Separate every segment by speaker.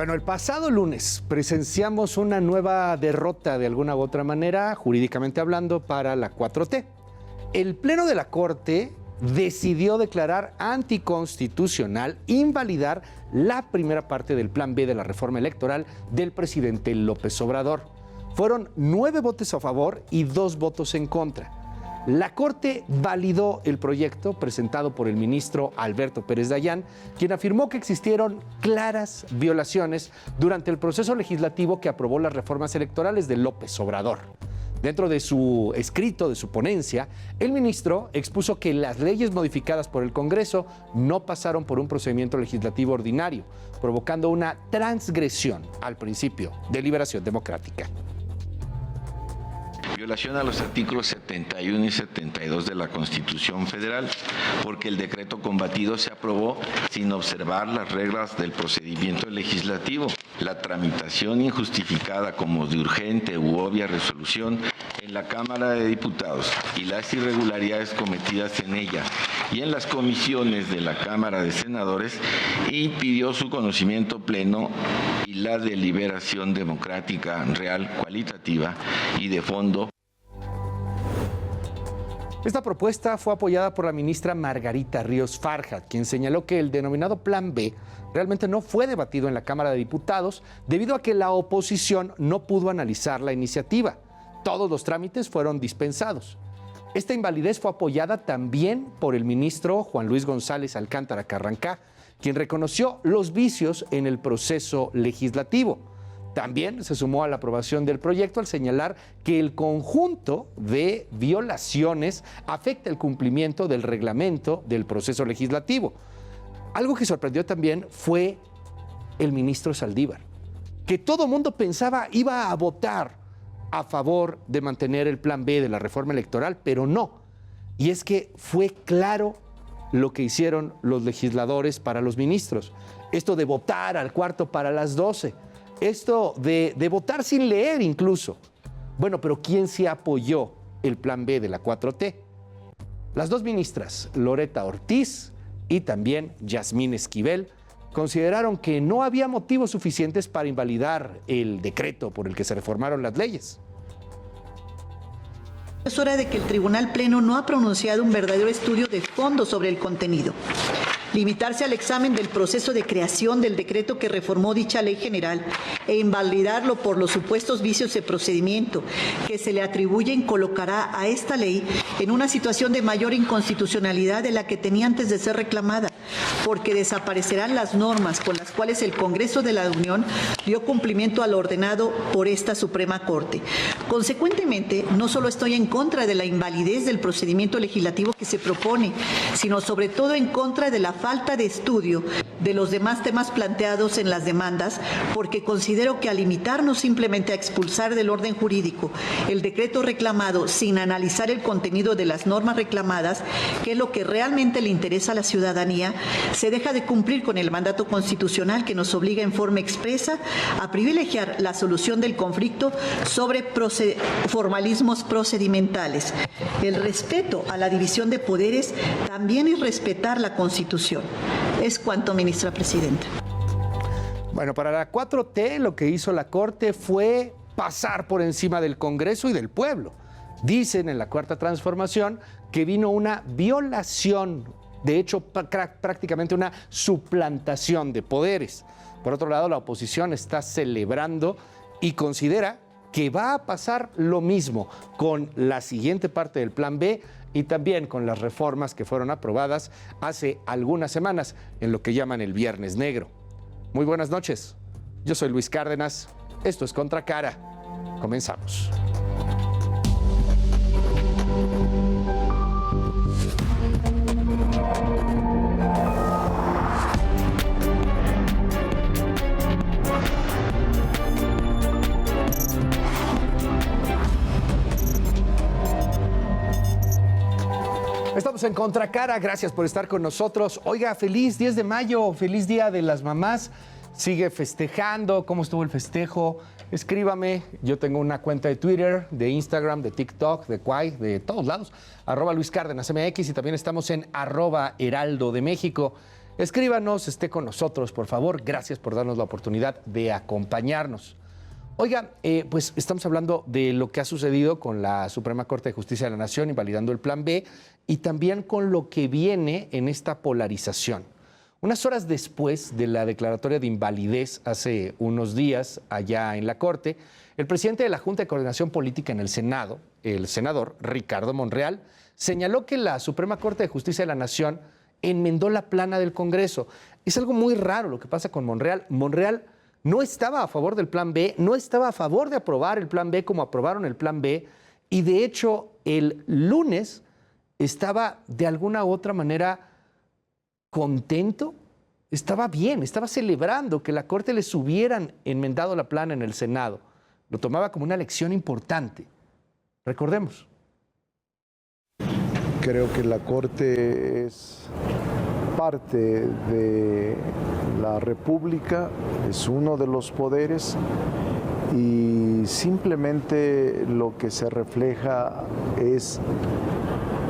Speaker 1: Bueno, el pasado lunes presenciamos una nueva derrota de alguna u otra manera, jurídicamente hablando, para la 4T. El Pleno de la Corte decidió declarar anticonstitucional invalidar la primera parte del Plan B de la reforma electoral del presidente López Obrador. Fueron 9 votos a favor y 2 votos en contra. La Corte validó el proyecto presentado por el ministro Alberto Pérez Dayán, quien afirmó que existieron claras violaciones durante el proceso legislativo que aprobó las reformas electorales de López Obrador. Dentro de su escrito, de su ponencia, el ministro expuso que las leyes modificadas por el Congreso no pasaron por un procedimiento legislativo ordinario, provocando una transgresión al principio de liberación democrática.
Speaker 2: Violación a los artículos 71 y 72 de la Constitución Federal, porque el decreto combatido se aprobó sin observar las reglas del procedimiento legislativo. La tramitación injustificada como de urgente u obvia resolución en la Cámara de Diputados y las irregularidades cometidas en ella y en las comisiones de la Cámara de Senadores impidió su conocimiento pleno y la deliberación democrática real, cualitativa y de fondo.
Speaker 1: Esta propuesta fue apoyada por la ministra Margarita Ríos Farjat, quien señaló que el denominado Plan B realmente no fue debatido en la Cámara de Diputados debido a que la oposición no pudo analizar la iniciativa. Todos los trámites fueron dispensados. Esta invalidez fue apoyada también por el ministro Juan Luis González Alcántara Carrancá, quien reconoció los vicios en el proceso legislativo. También se sumó a la aprobación del proyecto al señalar que el conjunto de violaciones afecta el cumplimiento del reglamento del proceso legislativo. Algo que sorprendió también fue el ministro Saldívar, que todo mundo pensaba iba a votar a favor de mantener el Plan B de la reforma electoral, pero no. Y es que fue claro lo que hicieron los legisladores para los ministros. Esto de votar al cuarto para las 12. Esto de votar sin leer incluso. Bueno, pero ¿quién sí apoyó el Plan B de la 4T? Las dos ministras, Loreta Ortiz y también Yasmín Esquivel, consideraron que no había motivos suficientes para invalidar el decreto por el que se reformaron las leyes.
Speaker 3: Es hora de que el Tribunal Pleno no ha pronunciado un verdadero estudio de fondo sobre el contenido. Limitarse al examen del proceso de creación del decreto que reformó dicha ley general e invalidarlo por los supuestos vicios de procedimiento que se le atribuyen colocará a esta ley en una situación de mayor inconstitucionalidad de la que tenía antes de ser reclamada, porque desaparecerán las normas con las cuales el Congreso de la Unión dio cumplimiento a lo ordenado por esta Suprema Corte. Consecuentemente, no solo estoy en contra de la invalidez del procedimiento legislativo que se propone, sino sobre todo en contra de la falta de estudio de los demás temas planteados en las demandas, porque considero que al limitarnos simplemente a expulsar del orden jurídico el decreto reclamado sin analizar el contenido de las normas reclamadas, que es lo que realmente le interesa a la ciudadanía, se deja de cumplir con el mandato constitucional que nos obliga en forma expresa a privilegiar la solución del conflicto sobre formalismos procedimentales. El respeto a la división de poderes también es respetar la Constitución. Es cuanto, ministra presidenta.
Speaker 1: Bueno, para la 4T lo que hizo la Corte fue pasar por encima del Congreso y del pueblo. Dicen en la Cuarta Transformación que vino una violación, de hecho prácticamente una suplantación de poderes. Por otro lado, la oposición está celebrando y considera que va a pasar lo mismo con la siguiente parte del Plan B y también con las reformas que fueron aprobadas hace algunas semanas en lo que llaman el Viernes Negro. Muy buenas noches, yo soy Luis Cárdenas, esto es Contra Cara, comenzamos. Estamos en Contracara, gracias por estar con nosotros. Oiga, feliz 10 de mayo, feliz Día de las Mamás. Sigue festejando, ¿cómo estuvo el festejo? Escríbame, yo tengo una cuenta de Twitter, de Instagram, de TikTok, de Quai, de todos lados, @Luis Cárdenas MX, y también estamos en @Heraldo de México. Escríbanos, esté con nosotros, por favor. Gracias por darnos la oportunidad de acompañarnos. Oiga, pues estamos hablando de lo que ha sucedido con la Suprema Corte de Justicia de la Nación invalidando el Plan B y también con lo que viene en esta polarización. Unas horas después de la declaratoria de invalidez hace unos días allá en la Corte, el presidente de la Junta de Coordinación Política en el Senado, el senador Ricardo Monreal, señaló que la Suprema Corte de Justicia de la Nación enmendó la plana del Congreso. Es algo muy raro lo que pasa con Monreal. Monreal no estaba a favor del Plan B, no estaba a favor de aprobar el Plan B como aprobaron el Plan B, y de hecho el lunes estaba de alguna u otra manera contento, estaba bien, estaba celebrando que la Corte les hubieran enmendado la plana en el Senado. Lo tomaba como una lección importante. Recordemos.
Speaker 4: Creo que la Corte es parte de la República, es uno de los poderes y simplemente lo que se refleja es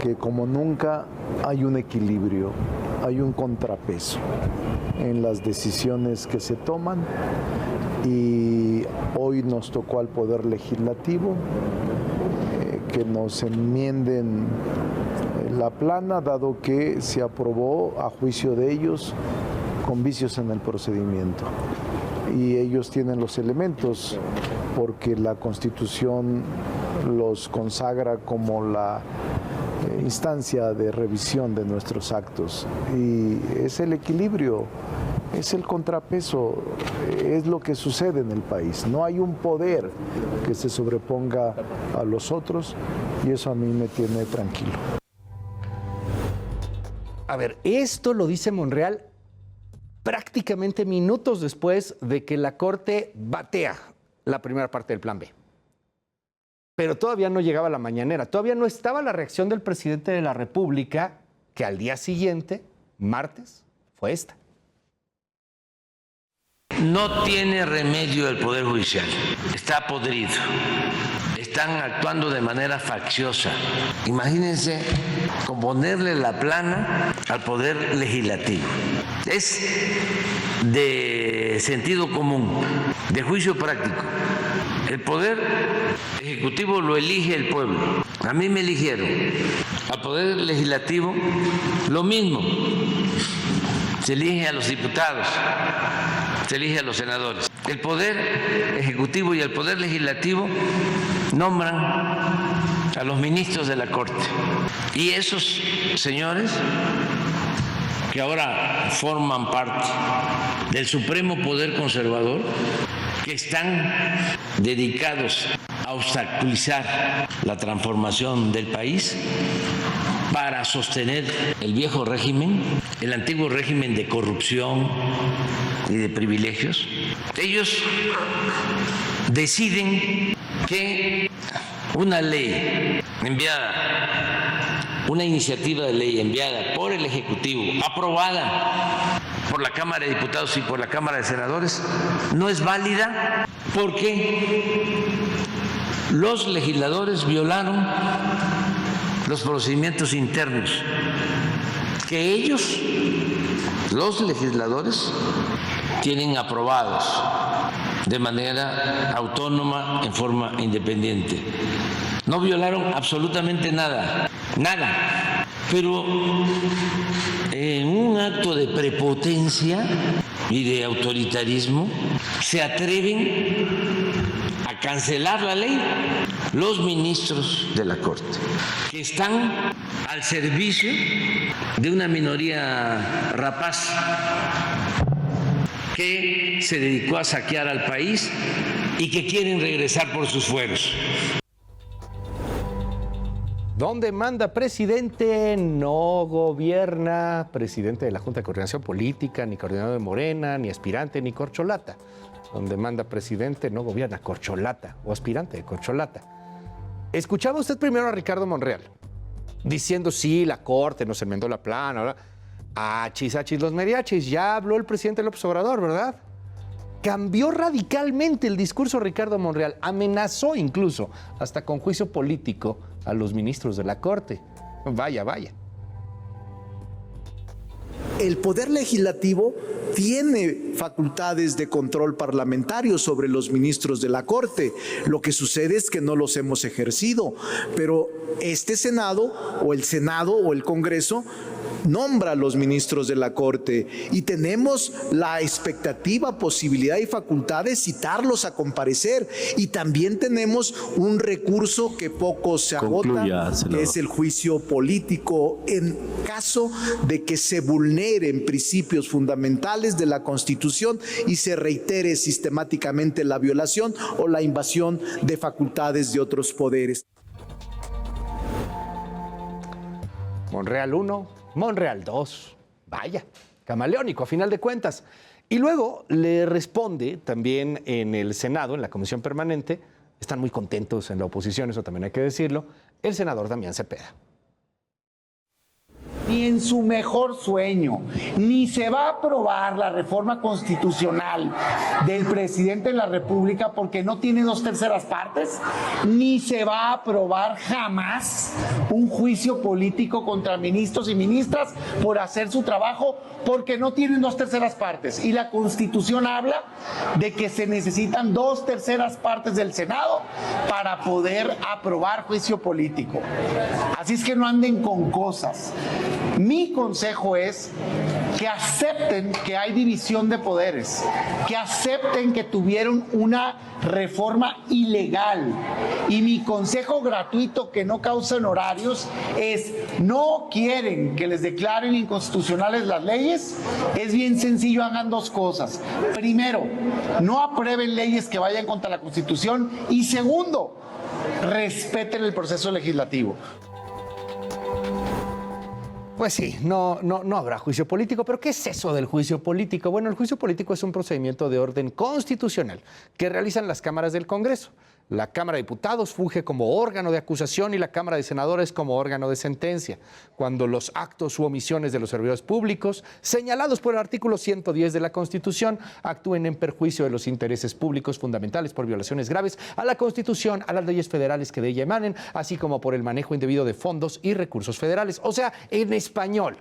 Speaker 4: que como nunca hay un equilibrio, hay un contrapeso en las decisiones que se toman y hoy nos tocó al Poder Legislativo que nos enmienden la plana, dado que se aprobó a juicio de ellos con vicios en el procedimiento. Y ellos tienen los elementos porque la Constitución los consagra como la instancia de revisión de nuestros actos. Y es el equilibrio, es el contrapeso, es lo que sucede en el país. No hay un poder que se sobreponga a los otros y eso a mí me tiene tranquilo.
Speaker 1: A ver, esto lo dice Monreal prácticamente minutos después de que la Corte batea la primera parte del Plan B. Pero todavía no llegaba la mañanera, todavía no estaba la reacción del presidente de la República, que al día siguiente, martes, fue esta.
Speaker 5: No tiene remedio el Poder Judicial, está podrido. Están actuando de manera facciosa. Imagínense componerle la plana al Poder Legislativo. Es de sentido común, de juicio práctico. El Poder Ejecutivo lo elige el pueblo. A mí me eligieron. Al Poder Legislativo lo mismo. Se elige a los diputados, se elige a los senadores. El Poder Ejecutivo y el Poder Legislativo nombran a los ministros de la Corte. Y esos señores que ahora forman parte del Supremo Poder Conservador, que están dedicados a obstaculizar la transformación del país para sostener el viejo régimen, el antiguo régimen de corrupción y de privilegios. Ellos deciden que una ley enviada, una iniciativa de ley enviada por el Ejecutivo, aprobada por la Cámara de Diputados y por la Cámara de Senadores, no es válida porque los legisladores violaron los procedimientos internos que ellos, los legisladores, tienen aprobados de manera autónoma, en forma independiente. No violaron absolutamente nada, nada. Pero en un acto de prepotencia y de autoritarismo se atreven a cancelar la ley los ministros de la Corte, que están al servicio de una minoría rapaz que se dedicó a saquear al país y que quieren regresar por sus fueros.
Speaker 1: Donde manda presidente, no gobierna. Presidente de la Junta de Coordinación Política, ni coordinador de Morena, ni aspirante, ni corcholata. Donde manda presidente, no gobierna. Corcholata o aspirante de corcholata. Escuchaba usted primero a Ricardo Monreal diciendo, sí, la Corte nos enmendó la plana. Achis, los mariachis. Ya habló el presidente López Obrador, ¿verdad? Cambió radicalmente el discurso Ricardo Monreal. Amenazó incluso, hasta con juicio político, a los ministros de la Corte. Vaya, vaya.
Speaker 6: el Poder Legislativo tiene facultades de control parlamentario sobre los ministros de la Corte. Lo que sucede es que no los hemos ejercido, pero este Senado o el Congreso nombra a los ministros de la Corte y tenemos la expectativa, posibilidad y facultad de citarlos a comparecer, y también tenemos un recurso que poco se agota, que es el juicio político en caso de que se vulneren principios fundamentales de la Constitución y se reitere sistemáticamente la violación o la invasión de facultades de otros poderes.
Speaker 1: Monreal 1, Monreal 2, vaya, camaleónico a final de cuentas. Y luego le responde también en el Senado, en la Comisión Permanente, están muy contentos en la oposición, eso también hay que decirlo, el senador Damián Cepeda.
Speaker 7: Ni en su mejor sueño, ni se va a aprobar la reforma constitucional del presidente de la República porque no tiene 2/3 partes, ni se va a aprobar jamás un juicio político contra ministros y ministras por hacer su trabajo porque no tienen 2/3 partes. Y la Constitución habla de que se necesitan 2/3 partes del Senado para poder aprobar juicio político. Así es que no anden con cosas. Mi consejo es que acepten que hay división de poderes, que acepten que tuvieron una reforma ilegal. Y mi consejo gratuito que no causa honorarios es: no quieren que les declaren inconstitucionales las leyes, es bien sencillo, hagan dos cosas. Primero, no aprueben leyes que vayan contra la Constitución, y segundo, respeten el proceso legislativo.
Speaker 1: Pues sí, no habrá juicio político, pero ¿qué es eso del juicio político? Bueno, el juicio político es un procedimiento de orden constitucional que realizan las cámaras del Congreso. La Cámara de Diputados funge como órgano de acusación y la Cámara de Senadores como órgano de sentencia. Cuando los actos u omisiones de los servidores públicos, señalados por el artículo 110 de la Constitución, actúen en perjuicio de los intereses públicos fundamentales por violaciones graves a la Constitución, a las leyes federales que de ella emanen, así como por el manejo indebido de fondos y recursos federales. O sea, en español,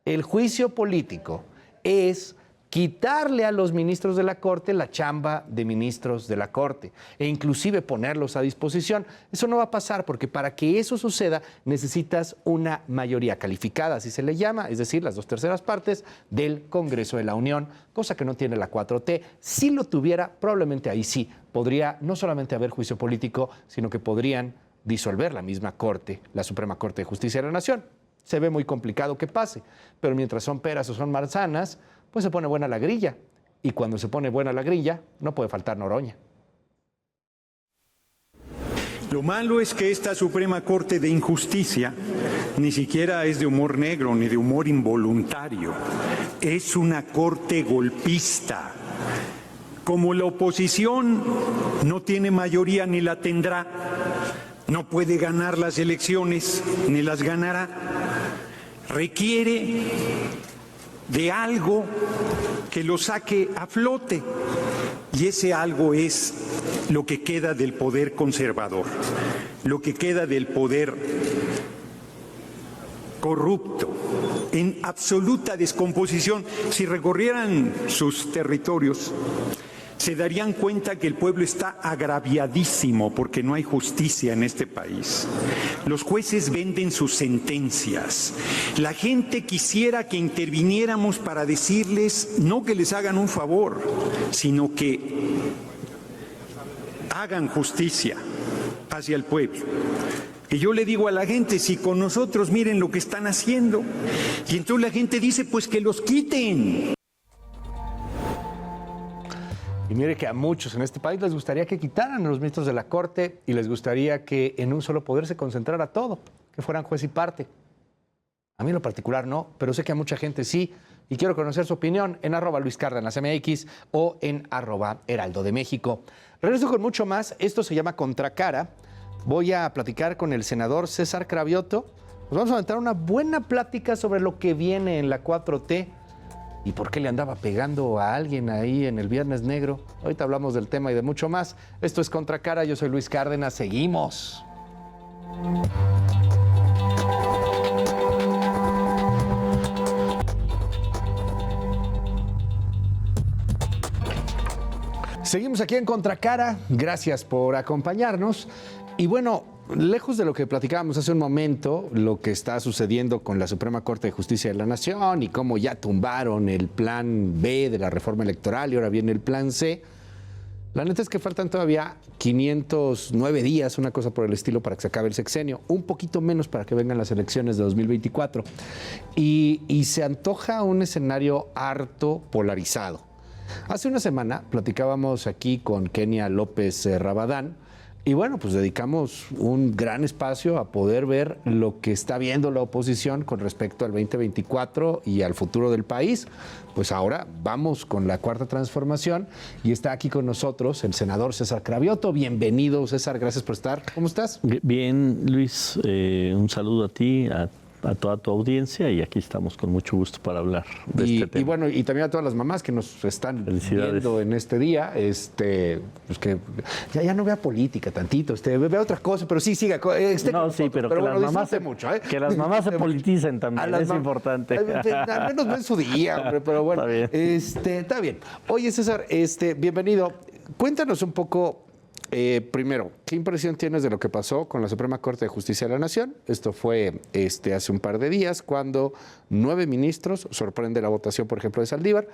Speaker 1: el juicio político es quitarle a los ministros de la Corte la chamba de ministros de la Corte e inclusive ponerlos a disposición. Eso no va a pasar porque para que eso suceda necesitas una mayoría calificada, así se le llama, es decir, las 2/3 partes del Congreso de la Unión, cosa que no tiene la 4T. Si lo tuviera, probablemente ahí sí podría no solamente haber juicio político, sino que podrían disolver la misma Corte, la Suprema Corte de Justicia de la Nación. Se ve muy complicado que pase, pero mientras son peras o son manzanas, pues se pone buena la grilla. Y cuando se pone buena la grilla, no puede faltar Noroña.
Speaker 8: Lo malo es que esta Suprema Corte de Injusticia ni siquiera es de humor negro ni de humor involuntario. Es una corte golpista. Como la oposición no tiene mayoría ni la tendrá, no puede ganar las elecciones ni las ganará, requiere de algo que lo saque a flote, y ese algo es lo que queda del poder conservador, lo que queda del poder corrupto, en absoluta descomposición. Si recorrieran sus territorios, se darían cuenta que el pueblo está agraviadísimo porque no hay justicia en este país. Los jueces venden sus sentencias. La gente quisiera que interviniéramos para decirles no que les hagan un favor, sino que hagan justicia hacia el pueblo. Y yo le digo a la gente, si con nosotros miren lo que están haciendo, y entonces la gente dice, pues que los quiten.
Speaker 1: Y mire que a muchos en este país les gustaría que quitaran a los ministros de la Corte y les gustaría que en un solo poder se concentrara todo, que fueran juez y parte. A mí en lo particular no, pero sé que a mucha gente sí. Y quiero conocer su opinión en @LuisCárdenasMX o en @Heraldo de México. Regreso con mucho más. Esto se llama Contracara. Voy a platicar con el senador César Cravioto. Nos vamos a aventar una buena plática sobre lo que viene en la 4T. ¿Y por qué le andaba pegando a alguien ahí en el Viernes Negro? Ahorita hablamos del tema y de mucho más. Esto es Contracara, yo soy Luis Cárdenas, seguimos. Seguimos aquí en Contracara, gracias por acompañarnos. Y bueno, lejos de lo que platicábamos hace un momento, lo que está sucediendo con la Suprema Corte de Justicia de la Nación y cómo ya tumbaron el plan B de la reforma electoral y ahora viene el plan C, la neta es que faltan todavía 509 días, una cosa por el estilo, para que se acabe el sexenio, un poquito menos para que vengan las elecciones de 2024. Y se antoja un escenario harto polarizado. Hace una semana platicábamos aquí con Kenia López Rabadán y bueno, pues dedicamos un gran espacio a poder ver lo que está viendo la oposición con respecto al 2024 y al futuro del país. Pues ahora vamos con la Cuarta Transformación y está aquí con nosotros el senador César Cravioto. Bienvenido, César, gracias por estar. ¿Cómo estás?
Speaker 9: Bien, Luis, un saludo a ti, a toda tu audiencia, y aquí estamos con mucho gusto para hablar de este tema.
Speaker 1: Y bueno, y también a todas las mamás que nos están viendo en este día, pues que ya no vea política tantito, vea otra cosa, pero sí siga.
Speaker 9: No, sí, pero que
Speaker 1: bueno,
Speaker 9: las mamás
Speaker 1: mucho,
Speaker 9: que las mamás se politicen también, es importante.
Speaker 1: Al menos ven su día, hombre, pero bueno, está bien. Oye, César, bienvenido. Cuéntanos un poco. Primero, ¿qué impresión tienes de lo que pasó con la Suprema Corte de Justicia de la Nación? Esto fue hace un par de días, cuando 9 ministros, sorprende la votación, por ejemplo, de Saldívar,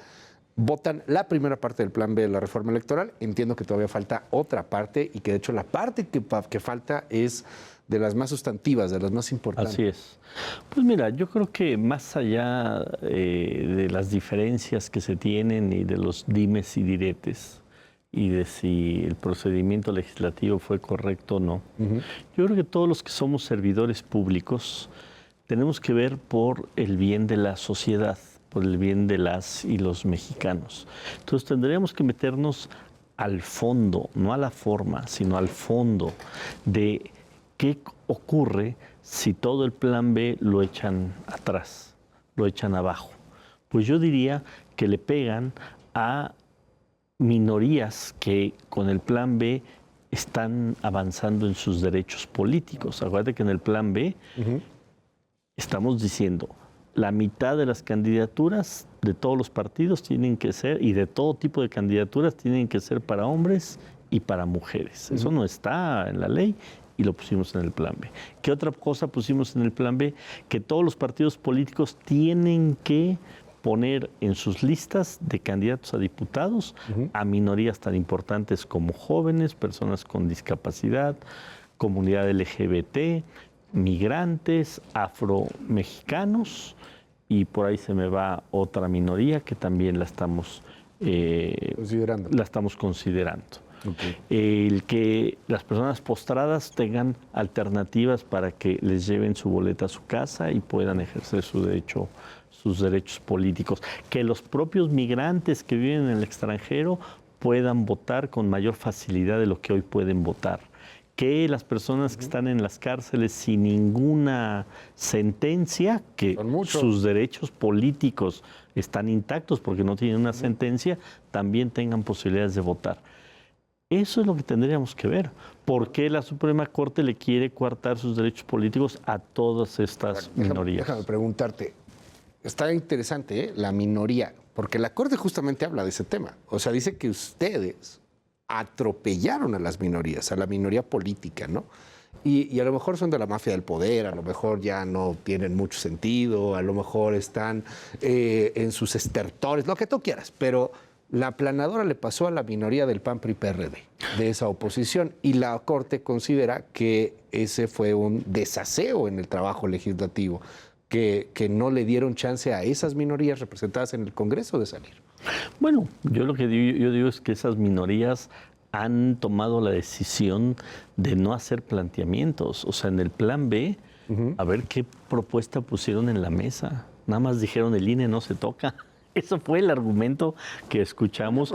Speaker 1: votan la primera parte del plan B de la reforma electoral. Entiendo que todavía falta otra parte y que de hecho la parte que falta es de las más sustantivas, de las más importantes.
Speaker 9: Así es. Pues mira, yo creo que más allá de las diferencias que se tienen y de los dimes y diretes, y de si el procedimiento legislativo fue correcto o no. Yo creo que todos los que somos servidores públicos tenemos que ver por el bien de la sociedad, por el bien de las y los mexicanos. Entonces tendríamos que meternos al fondo, no a la forma, sino al fondo de qué ocurre si todo el plan B lo echan atrás, lo echan abajo. Pues yo diría que le pegan a minorías que con el plan B están avanzando en sus derechos políticos. Acuérdate que en el plan B estamos diciendo la mitad de las candidaturas de todos los partidos tienen que ser, y de todo tipo de candidaturas tienen que ser para hombres y para mujeres. Eso no está en la ley y lo pusimos en el plan B. ¿Qué otra cosa pusimos en el plan B? Que todos los partidos políticos tienen que poner en sus listas de candidatos a diputados a minorías tan importantes como jóvenes, personas con discapacidad, comunidad LGBT, migrantes, afromexicanos, y por ahí se me va otra minoría que también la estamos considerando. Okay. El que las personas postradas tengan alternativas para que les lleven su boleta a su casa y puedan ejercer sus derechos políticos. Que los propios migrantes que viven en el extranjero puedan votar con mayor facilidad de lo que hoy pueden votar. Que las personas que están en las cárceles sin ninguna sentencia, que sus derechos políticos están intactos porque no tienen una sentencia, también tengan posibilidades de votar. Eso es lo que tendríamos que ver. ¿Por qué la Suprema Corte le quiere coartar sus derechos políticos a todas estas minorías?
Speaker 1: Déjame preguntarte. Está interesante, la minoría, porque la Corte justamente habla de ese tema. O sea, dice que ustedes atropellaron a las minorías, a la minoría política, ¿no? Y a lo mejor son de la mafia del poder, a lo mejor ya no tienen mucho sentido, a lo mejor están en sus estertores, lo que tú quieras, pero la aplanadora le pasó a la minoría del PAN, PRI, PRD, de esa oposición, y la Corte considera que ese fue un desaseo en el trabajo legislativo, que no le dieron chance a esas minorías representadas en el Congreso de salir.
Speaker 9: Bueno, yo lo que digo es que esas minorías han tomado la decisión de no hacer planteamientos. O sea, en el plan B, a ver qué propuesta pusieron en la mesa. Nada más dijeron el INE no se toca. Eso fue el argumento que escuchamos.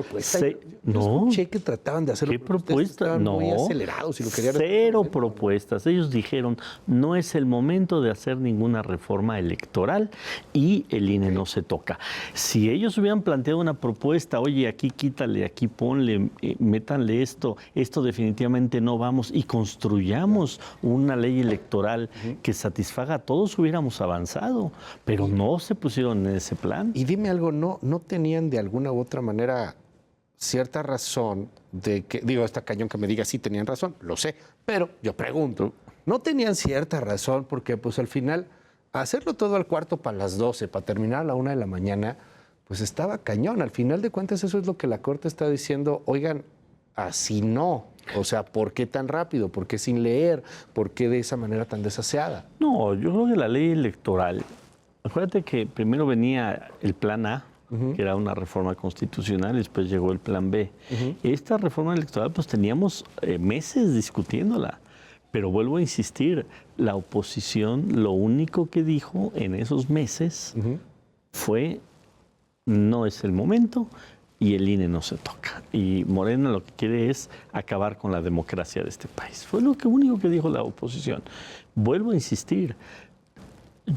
Speaker 1: No, escuché que trataban de hacerlo.
Speaker 9: ¿Qué propuesta? No,
Speaker 1: muy acelerados y lo querían
Speaker 9: cero propuestas. Ellos dijeron, no es el momento de hacer ninguna reforma electoral y el INE no se toca. Si ellos hubieran planteado una propuesta, oye, aquí quítale, aquí ponle, métanle esto definitivamente no vamos, y construyamos una ley electoral que satisfaga a todos, hubiéramos avanzado. Pero no se pusieron en ese plan.
Speaker 1: Y dime algo, ¿no tenían de alguna u otra manera cierta razón de que, digo, está cañón que me diga sí tenían razón, lo sé, pero yo pregunto, ¿no tenían cierta razón? Porque pues al final, hacerlo todo al cuarto para las 12, para terminar a la 1 de la mañana, pues estaba cañón. Al final de cuentas eso es lo que la Corte está diciendo, oigan, así no. O sea, ¿por qué tan rápido? ¿Por qué sin leer? ¿Por qué de esa manera tan desaseada?
Speaker 9: No, yo creo que la ley electoral, acuérdate que primero venía el plan A, que era una reforma constitucional, y después llegó el plan B. Esta reforma electoral, pues teníamos meses discutiéndola. Pero vuelvo a insistir, la oposición lo único que dijo en esos meses fue, no es el momento, y el INE no se toca. Y Morena lo que quiere es acabar con la democracia de este país. Fue lo único que dijo la oposición. Vuelvo a insistir,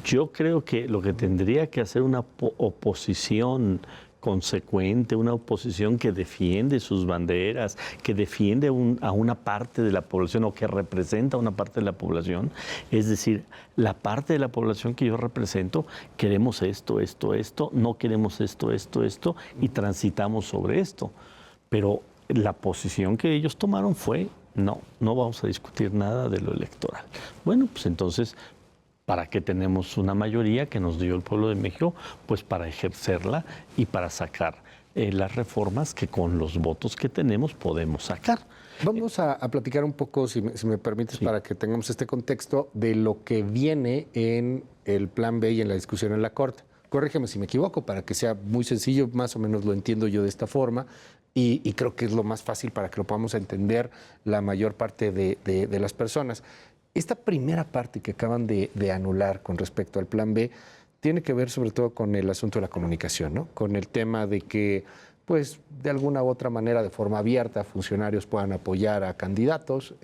Speaker 9: yo creo que lo que tendría que hacer una oposición consecuente, una oposición que defiende sus banderas, que defiende a una parte de la población o que representa a una parte de la población, es decir, la parte de la población que yo represento, queremos esto, no queremos esto, y transitamos sobre esto. Pero la posición que ellos tomaron fue, no vamos a discutir nada de lo electoral. Bueno, pues entonces, ¿para qué tenemos una mayoría que nos dio el pueblo de México? Pues para ejercerla y para sacar las reformas que con los votos que tenemos podemos sacar.
Speaker 1: Vamos a platicar un poco, si me permites, para que tengamos este contexto de lo que viene en el Plan B y en la discusión en la Corte. Corrígeme si me equivoco, para que sea muy sencillo, más o menos lo entiendo yo de esta forma, y creo que es lo más fácil para que lo podamos entender la mayor parte de las personas. Esta primera parte que acaban de anular con respecto al Plan B tiene que ver sobre todo con el asunto de la comunicación, ¿no? Con el tema de que, pues, de alguna u otra manera, de forma abierta, funcionarios puedan apoyar a candidatos,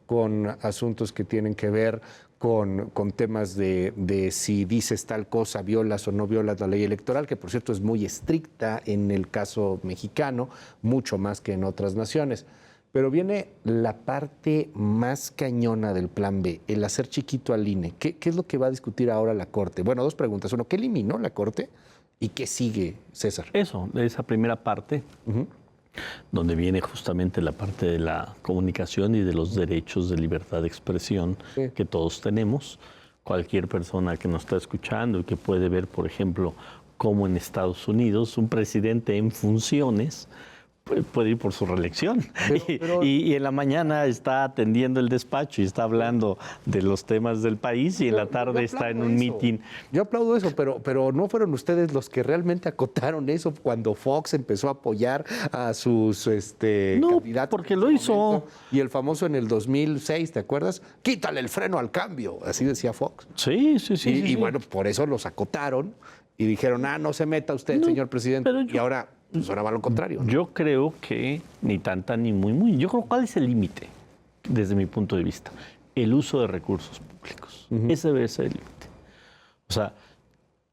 Speaker 1: con asuntos que tienen que ver con temas de si dices tal cosa, violas o no violas la ley electoral, que por cierto es muy estricta en el caso mexicano, mucho más que en otras naciones. Pero viene la parte más cañona del Plan B, el hacer chiquito al INE. ¿Qué es lo que va a discutir ahora la Corte? Bueno, dos preguntas. Uno, ¿qué eliminó la Corte? ¿Y qué sigue, César?
Speaker 9: Eso, esa primera parte, donde viene justamente la parte de la comunicación y de los derechos de libertad de expresión que todos tenemos. Cualquier persona que nos está escuchando y que puede ver, por ejemplo, cómo en Estados Unidos un presidente en funciones puede ir por su reelección. Y en la mañana está atendiendo el despacho y está hablando de los temas del país, y en la tarde está en un meeting.
Speaker 1: Yo aplaudo eso, pero no fueron ustedes los que realmente acotaron eso cuando Fox empezó a apoyar a sus candidatos.
Speaker 9: Porque lo hizo.
Speaker 1: Y el famoso en el 2006, ¿te acuerdas? Quítale el freno al cambio, así decía Fox.
Speaker 9: Sí.
Speaker 1: Y bueno, por eso los acotaron y dijeron, no se meta usted, señor presidente. Y ahora... pues ahora va lo contrario, ¿no?
Speaker 9: Yo creo que ni tanta ni muy. Yo creo, ¿cuál es el límite? Desde mi punto de vista, el uso de recursos públicos. Ese debe ser el límite. O sea,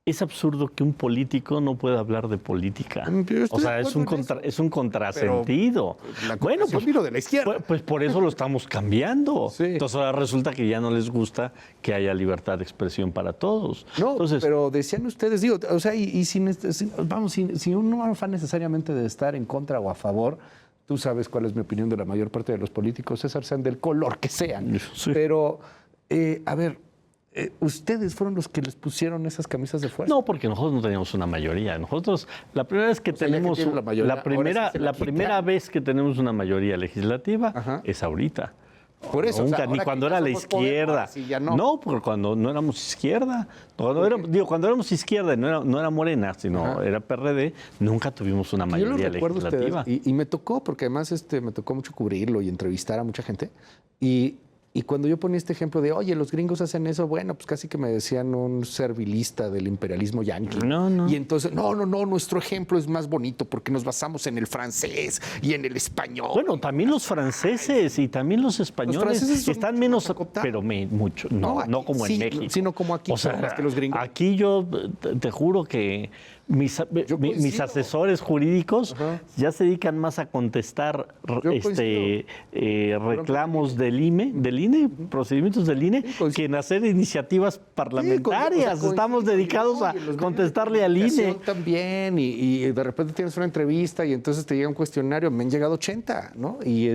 Speaker 9: es absurdo que un político no pueda hablar de política. O sea, es un contrasentido.
Speaker 1: Bueno, pues vino de la izquierda.
Speaker 9: Pues por eso lo estamos cambiando.
Speaker 1: Sí.
Speaker 9: Entonces ahora resulta que ya no les gusta que haya libertad de expresión para todos.
Speaker 1: No,
Speaker 9: entonces,
Speaker 1: pero decían ustedes, digo, o sea, si uno no va necesariamente de estar en contra o a favor, tú sabes cuál es mi opinión de la mayor parte de los políticos, César, sean del color que sean.
Speaker 9: Sí.
Speaker 1: Pero, a ver, ¿ustedes fueron los que les pusieron esas camisas de fuerza?
Speaker 9: No, porque nosotros no teníamos una mayoría. Nosotros, la primera vez que tenemos, la primera vez que tenemos una mayoría legislativa es ahorita.
Speaker 1: Por eso,
Speaker 9: nunca, ni cuando era la izquierda.
Speaker 1: Sí, ya no.
Speaker 9: No, porque cuando no éramos izquierda. Cuando éramos izquierda, no era Morena, sino era PRD, nunca tuvimos una mayoría legislativa.
Speaker 1: Y me tocó, porque además me tocó mucho cubrirlo y entrevistar a mucha gente. Y cuando yo ponía este ejemplo de, oye, los gringos hacen eso, bueno, pues casi que me decían un servilista del imperialismo yanqui.
Speaker 9: No.
Speaker 1: Y entonces, no, nuestro ejemplo es más bonito porque nos basamos en el francés y en el español.
Speaker 9: Bueno, también los franceses y también los españoles están menos, pero mucho, no como en México.
Speaker 1: Sino como aquí,
Speaker 9: o sea,
Speaker 1: más que los gringos.
Speaker 9: Aquí yo te juro que mis asesores jurídicos ya se dedican más a contestar reclamos del INE INE, procedimientos del INE, que en hacer iniciativas parlamentarias. Estamos dedicados a contestarle al INE.
Speaker 1: También, y de repente tienes una entrevista y entonces te llega un cuestionario. Me han llegado 80, ¿no? Y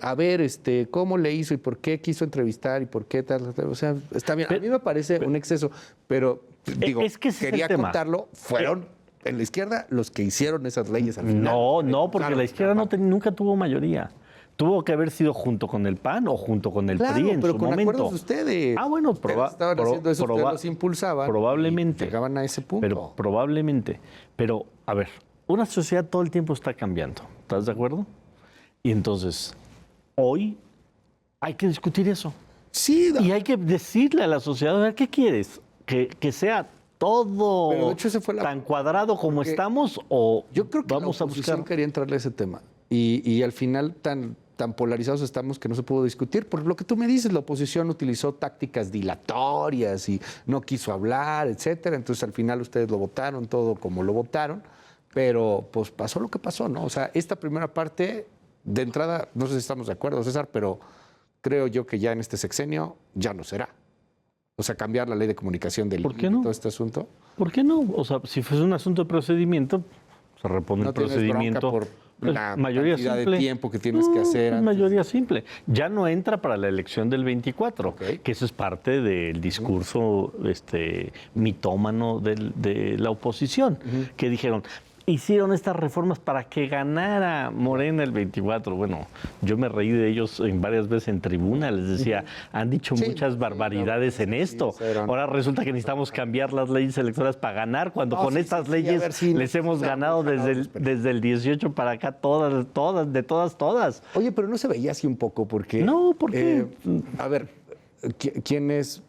Speaker 1: a ver, ¿cómo le hizo y por qué quiso entrevistar y por qué tal? O sea, está bien. A mí me parece un exceso, pero digo,
Speaker 9: es que
Speaker 1: quería contarlo, fueron en la izquierda los que hicieron esas leyes al final.
Speaker 9: No, porque la izquierda nunca tuvo mayoría. Tuvo que haber sido junto con el PAN o junto con el PRI en
Speaker 1: pero
Speaker 9: su
Speaker 1: con
Speaker 9: momento.
Speaker 1: acuerdos de ustedes.
Speaker 9: Bueno,
Speaker 1: estaban haciendo eso, ustedes los impulsaban.
Speaker 9: Probablemente.
Speaker 1: Y llegaban a ese punto.
Speaker 9: Pero probablemente. Pero, a ver, una sociedad todo el tiempo está cambiando. ¿Estás de acuerdo? Y entonces, hoy hay que discutir eso.
Speaker 1: Sí.
Speaker 9: Y hay que decirle a la sociedad, a ver, ¿qué quieres? ¿Que sea todo
Speaker 1: Pero de hecho ese fue
Speaker 9: tan cuadrado como estamos o
Speaker 1: yo creo que
Speaker 9: vamos
Speaker 1: la
Speaker 9: a buscar?
Speaker 1: quería entrarle a ese tema. Y al final tan polarizados estamos que no se pudo discutir. Por lo que tú me dices, la oposición utilizó tácticas dilatorias y no quiso hablar, etcétera. Entonces al final ustedes lo votaron todo como lo votaron, pero pues pasó lo que pasó, ¿no? O sea, esta primera parte, de entrada, no sé si estamos de acuerdo, César, pero creo yo que ya en este sexenio ya no será. O sea, cambiar la ley de comunicación del
Speaker 9: ¿Por qué no?
Speaker 1: todo este asunto.
Speaker 9: ¿Por qué no? O sea, si fuese un asunto de procedimiento, se repone el
Speaker 1: tienes
Speaker 9: procedimiento.
Speaker 1: bronca por la
Speaker 9: mayoría
Speaker 1: cantidad
Speaker 9: simple.
Speaker 1: de tiempo que tienes que hacer.
Speaker 9: Mayoría simple. Ya no entra para la elección del 24, que eso es parte del discurso mitómano de la oposición, que dijeron, hicieron estas reformas para que ganara Morena el 24. Bueno, yo me reí de ellos varias veces en tribuna, les decía, han dicho muchas barbaridades en esto. Ahora resulta que necesitamos cambiar las leyes electorales para ganar, cuando con estas leyes les hemos ganado desde el 18 para acá, todas.
Speaker 1: Oye, pero no se veía así un poco, porque...
Speaker 9: No, ¿por qué?
Speaker 1: A ver, quienes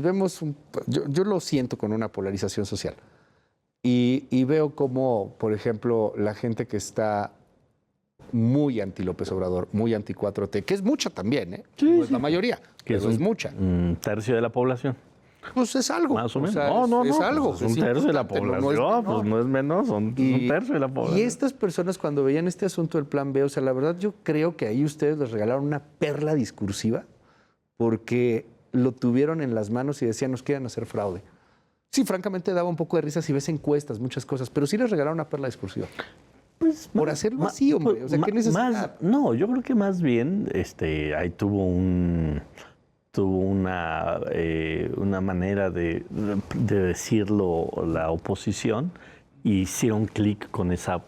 Speaker 1: vemos... Yo lo siento con una polarización social. Y veo como, por ejemplo, la gente que está muy anti López Obrador, muy anti 4T, que es mucha también, ¿eh?
Speaker 9: Sí,
Speaker 1: no es la mayoría, que es mucha.
Speaker 9: Un tercio de la población.
Speaker 1: Pues es algo.
Speaker 9: Más o menos.
Speaker 1: sea,
Speaker 9: no.
Speaker 1: Es algo.
Speaker 9: Pues un tercio de la población, pues no es menos, son un tercio de la población.
Speaker 1: Y estas personas, cuando veían este asunto del Plan B, o sea, la verdad yo creo que ahí ustedes les regalaron una perla discursiva, porque lo tuvieron en las manos y decían, nos quieren hacer fraude. Sí, francamente daba un poco de risa si ves encuestas, muchas cosas, pero sí les regalaron una perla discursiva. Pues, por hacerlo así, hombre. O sea, ¿qué necesidad?
Speaker 9: No, yo creo que más bien ahí tuvo una manera de decirlo la oposición, y hicieron clic con esa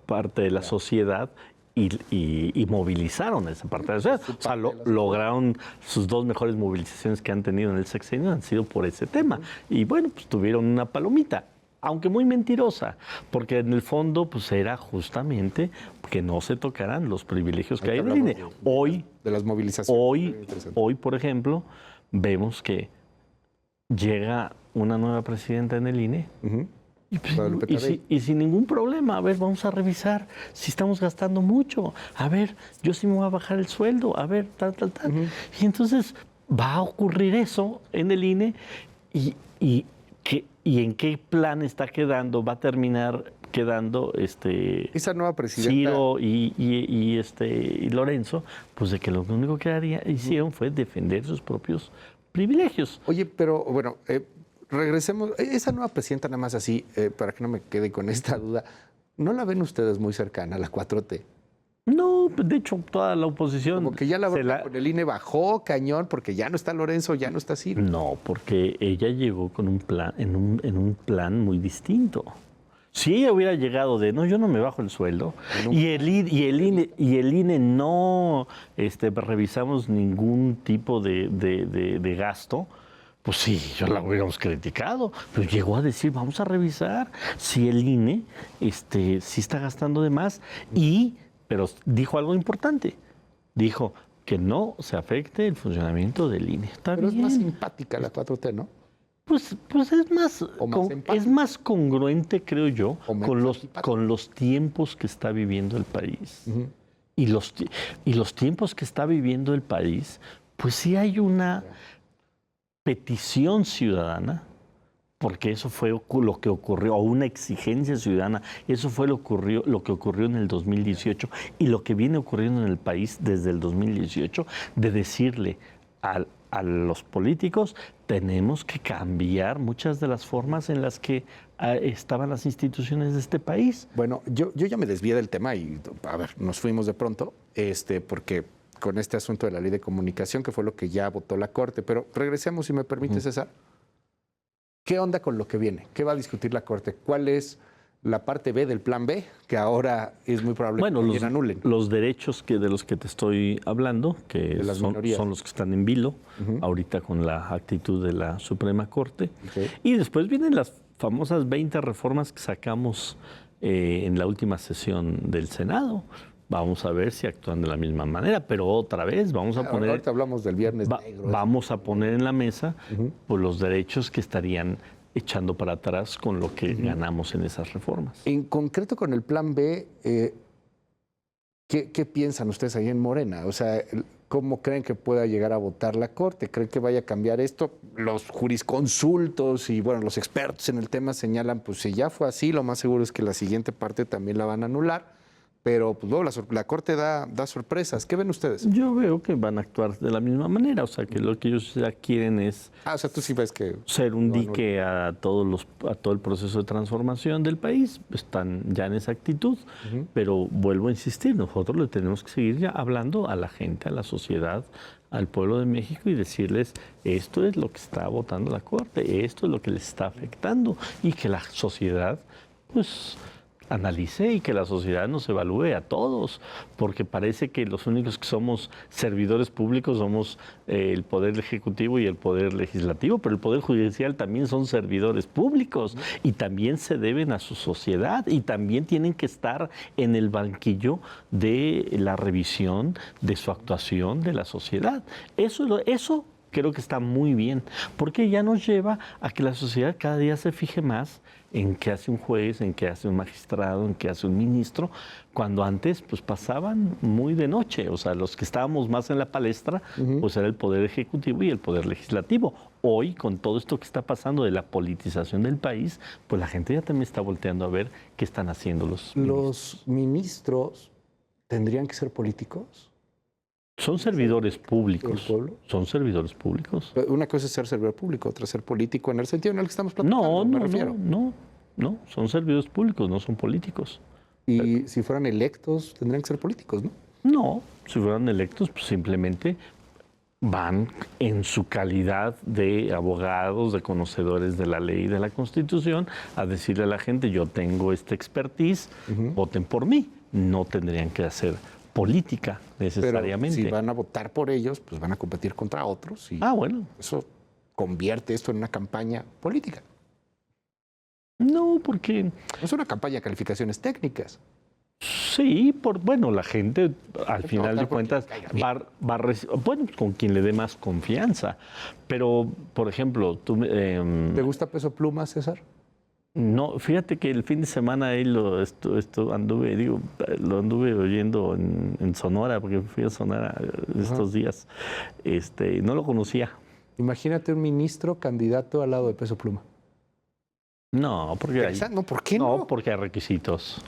Speaker 9: parte de la sociedad y movilizaron esa parte de la sociedad. O sea, lograron sus dos mejores movilizaciones que han tenido en el sexenio, han sido por ese tema. Y bueno, pues tuvieron una palomita, aunque muy mentirosa, porque en el fondo pues era justamente que no se tocaran los privilegios que hay en el INE. Hoy,
Speaker 1: de las movilizaciones.
Speaker 9: Hoy, por ejemplo, vemos que llega una nueva presidenta en el INE. Y sin ningún problema, a ver, vamos a revisar si estamos gastando mucho, a ver, yo sí me voy a bajar el sueldo, a ver, tal. Y entonces va a ocurrir eso en el INE y en qué plan está quedando, va a terminar quedando
Speaker 1: esa nueva presidenta
Speaker 9: Ciro y Lorenzo, pues de que lo único que hicieron fue defender sus propios privilegios.
Speaker 1: Oye, pero bueno, regresemos. Esa nueva presidenta, nada más así, para que no me quede con esta duda, ¿no la ven ustedes muy cercana a la 4T?
Speaker 9: No, de hecho, toda la oposición...
Speaker 1: Como que ya con el INE bajó cañón, porque ya no está Lorenzo, ya no está Ciro.
Speaker 9: No, porque ella llegó con un plan, en un plan muy distinto. Si ella hubiera llegado no, yo no me bajo el sueldo, y el INE no revisamos ningún tipo de gasto, pues sí, yo la hubiéramos criticado, pero llegó a decir, vamos a revisar si el INE sí está gastando de más, pero dijo algo importante, dijo que no se afecte el funcionamiento del INE.
Speaker 1: Pero es más simpática la 4T, ¿no?
Speaker 9: Pues es más congruente, creo yo, con los tiempos que está viviendo el país. Y los tiempos que está viviendo el país, pues sí hay una petición ciudadana porque eso fue lo que ocurrió, o una exigencia ciudadana, eso fue lo que ocurrió en el 2018 y lo que viene ocurriendo en el país desde el 2018, de decirle a los políticos, tenemos que cambiar muchas de las formas en las que estaban las instituciones de este país.
Speaker 1: Bueno, yo ya me desvié del tema y, a ver, nos fuimos de pronto, porque con este asunto de la ley de comunicación, que fue lo que ya votó la Corte, pero regresemos, si me permite, César. ¿Qué onda con lo que viene? ¿Qué va a discutir la Corte? ¿Cuál es la parte B del plan B, que ahora es muy probable que también anulen?
Speaker 9: Los derechos de los que te estoy hablando, que son los que están en vilo, ahorita con la actitud de la Suprema Corte. Y después vienen las famosas 20 reformas que sacamos en la última sesión del Senado. Vamos a ver si actúan de la misma manera, pero otra vez vamos a poner...
Speaker 1: Ahorita hablamos del Viernes Negro.
Speaker 9: Vamos a poner en la mesa los derechos que estarían echando para atrás con lo que ganamos en esas reformas.
Speaker 1: En concreto con el plan B, ¿qué piensan ustedes ahí en Morena? O sea, ¿cómo creen que pueda llegar a votar la Corte? ¿Creen que vaya a cambiar esto? Los jurisconsultos y bueno, los expertos en el tema señalan, pues si ya fue así, lo más seguro es que la siguiente parte también la van a anular. Pero pues, luego la Corte da sorpresas. ¿Qué ven ustedes?
Speaker 9: Yo veo que van a actuar de la misma manera. O sea, que lo que ellos ya quieren es...
Speaker 1: o sea, tú sí ves que...
Speaker 9: ser un dique a todo el proceso de transformación del país. Están ya en esa actitud. Pero vuelvo a insistir, nosotros le tenemos que seguir ya hablando a la gente, a la sociedad, al pueblo de México y decirles, esto es lo que está votando la Corte, esto es lo que les está afectando. Y que la sociedad, pues... analice y que la sociedad nos evalúe a todos, porque parece que los únicos que somos servidores públicos somos el Poder Ejecutivo y el Poder Legislativo, pero el Poder Judicial también son servidores públicos y también se deben a su sociedad y también tienen que estar en el banquillo de la revisión de su actuación de la sociedad. Eso creo que está muy bien, porque ya nos lleva a que la sociedad cada día se fije más en qué hace un juez, en qué hace un magistrado, en qué hace un ministro, cuando antes pues pasaban muy de noche. O sea, los que estábamos más en la palestra, pues era el Poder Ejecutivo y el Poder Legislativo. Hoy, con todo esto que está pasando de la politización del país, pues la gente ya también está volteando a ver qué están haciendo los ministros.
Speaker 1: ¿Los ministros tendrían que ser políticos?
Speaker 9: Son servidores públicos.
Speaker 1: ¿El pueblo?
Speaker 9: Son servidores públicos.
Speaker 1: Una cosa es ser servidor público, otra es ser político en el sentido en el que estamos platicando, me refiero.
Speaker 9: No, son servidores públicos, no son políticos.
Speaker 1: Y si fueran electos, tendrían que ser políticos, ¿no?
Speaker 9: No, si fueran electos, pues simplemente van en su calidad de abogados, de conocedores de la ley y de la Constitución, a decirle a la gente, yo tengo esta expertise, voten por mí. No tendrían que hacer política necesariamente.
Speaker 1: Pero si van a votar por ellos, pues van a competir contra otros. Y
Speaker 9: bueno.
Speaker 1: Eso convierte esto en una campaña política.
Speaker 9: No, porque...
Speaker 1: No es una campaña de calificaciones técnicas.
Speaker 9: Sí, la gente al final de cuentas va a recibir, con quien le dé más confianza. Pero, por ejemplo, tú...
Speaker 1: ¿Te gusta Peso Pluma, César?
Speaker 9: No, fíjate que el fin de semana ahí lo anduve oyendo en Sonora, porque fui a Sonora estos días. No lo conocía.
Speaker 1: Imagínate un ministro candidato al lado de Peso Pluma.
Speaker 9: No, porque
Speaker 1: ¿por qué no?
Speaker 9: No, porque hay requisitos.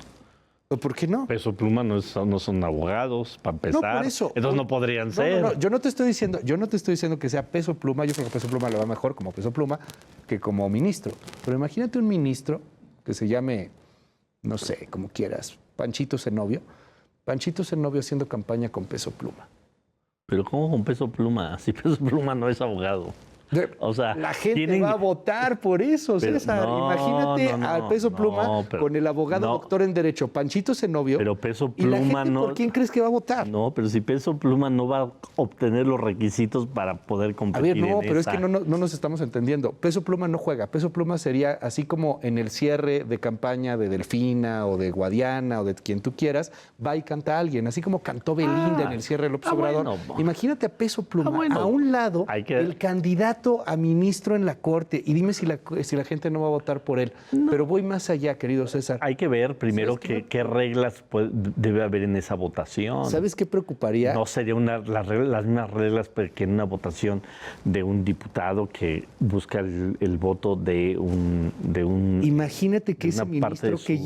Speaker 1: ¿Por qué no?
Speaker 9: Peso Pluma no son abogados, para empezar.
Speaker 1: No, por eso.
Speaker 9: Entonces no podrían ser.
Speaker 1: No, yo no te estoy diciendo que sea Peso Pluma. Yo creo que Peso Pluma le va mejor como Peso Pluma que como ministro. Pero imagínate un ministro que se llame, no sé, como quieras, Panchito Zenobio. Panchito Zenobio haciendo campaña con Peso Pluma.
Speaker 9: ¿Pero cómo con Peso Pluma? Si Peso Pluma no es abogado. O sea,
Speaker 1: la gente va a votar por eso, César. Imagínate al Peso Pluma con el abogado doctor en Derecho, Panchito Zenobio.
Speaker 9: Pero Peso Pluma
Speaker 1: ¿y la gente por quién crees que va a votar?
Speaker 9: No, pero si Peso Pluma no va a obtener los requisitos para poder competir.
Speaker 1: A ver, pero es que no nos estamos entendiendo. Peso Pluma no juega. Peso Pluma sería así como en el cierre de campaña de Delfina o de Guadiana o de quien tú quieras, va y canta a alguien, así como cantó Belinda en el cierre de López Obrador. Imagínate a Peso Pluma a un lado del candidato candidato a ministro en la Corte y dime si la gente no va a votar por él. No. Pero voy más allá, querido César.
Speaker 9: Hay que ver primero qué reglas debe haber en esa votación.
Speaker 1: ¿Sabes qué preocuparía?
Speaker 9: No sería las mismas reglas que en una votación de un diputado que busca el voto de un
Speaker 1: Imagínate que ese ministro que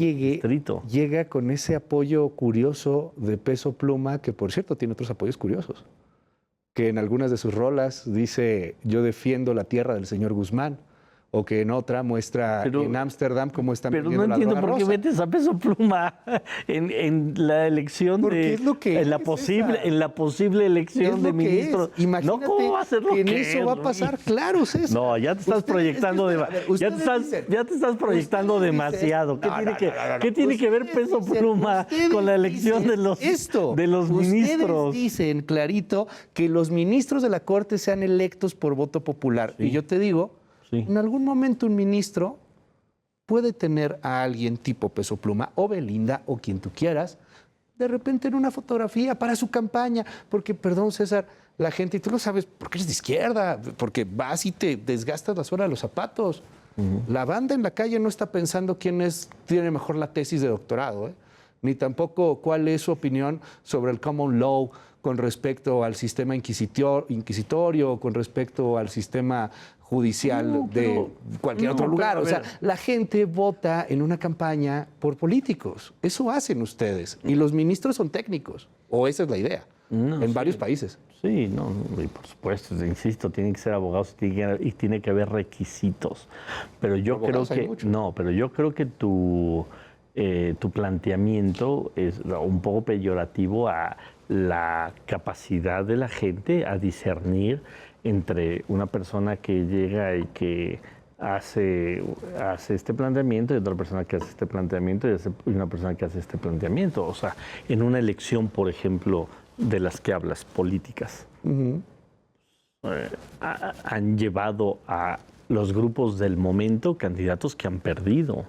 Speaker 1: llega con ese apoyo curioso de Peso Pluma, que por cierto tiene otros apoyos curiosos, que en algunas de sus rolas dice yo defiendo la tierra del señor Guzmán, o que en otra muestra en Ámsterdam cómo están vendiendo la droga rosa.
Speaker 9: Pero no entiendo por qué metes a Peso Pluma en la elección en la posible elección de ministro.
Speaker 1: Imagínate no, ¿cómo va a ser que en eso va a pasar? Claro, César.
Speaker 9: No, ya te estás proyectando demasiado. ¿Qué tiene que ver Peso Pluma con la elección de los ministros?
Speaker 1: Ustedes dicen clarito que los ministros de la Corte sean electos por voto popular. Sí. Y yo te digo, en algún momento un ministro puede tener a alguien tipo Peso Pluma o Belinda o quien tú quieras, de repente en una fotografía para su campaña, porque, perdón César, la gente, y tú lo sabes, porque eres de izquierda, porque vas y te desgastas la suela de los zapatos. La banda en la calle no está pensando quién tiene mejor la tesis de doctorado, ni tampoco cuál es su opinión sobre el common law con respecto al sistema inquisitorio, con respecto al sistema judicial de cualquier otro lugar. O sea, la gente vota en una campaña por políticos. Eso hacen ustedes. Y los ministros son técnicos. O esa es la idea. En varios países.
Speaker 9: Sí, no, y por supuesto, insisto, tienen que ser abogados y tiene que haber requisitos. Pero yo creo que tu planteamiento es un poco peyorativo a la capacidad de la gente a discernir entre una persona que llega y que hace este planteamiento y otra persona que hace este planteamiento y una persona que hace este planteamiento. O sea, en una elección, por ejemplo, de las que hablas, políticas, han llevado a los grupos del momento candidatos que han perdido.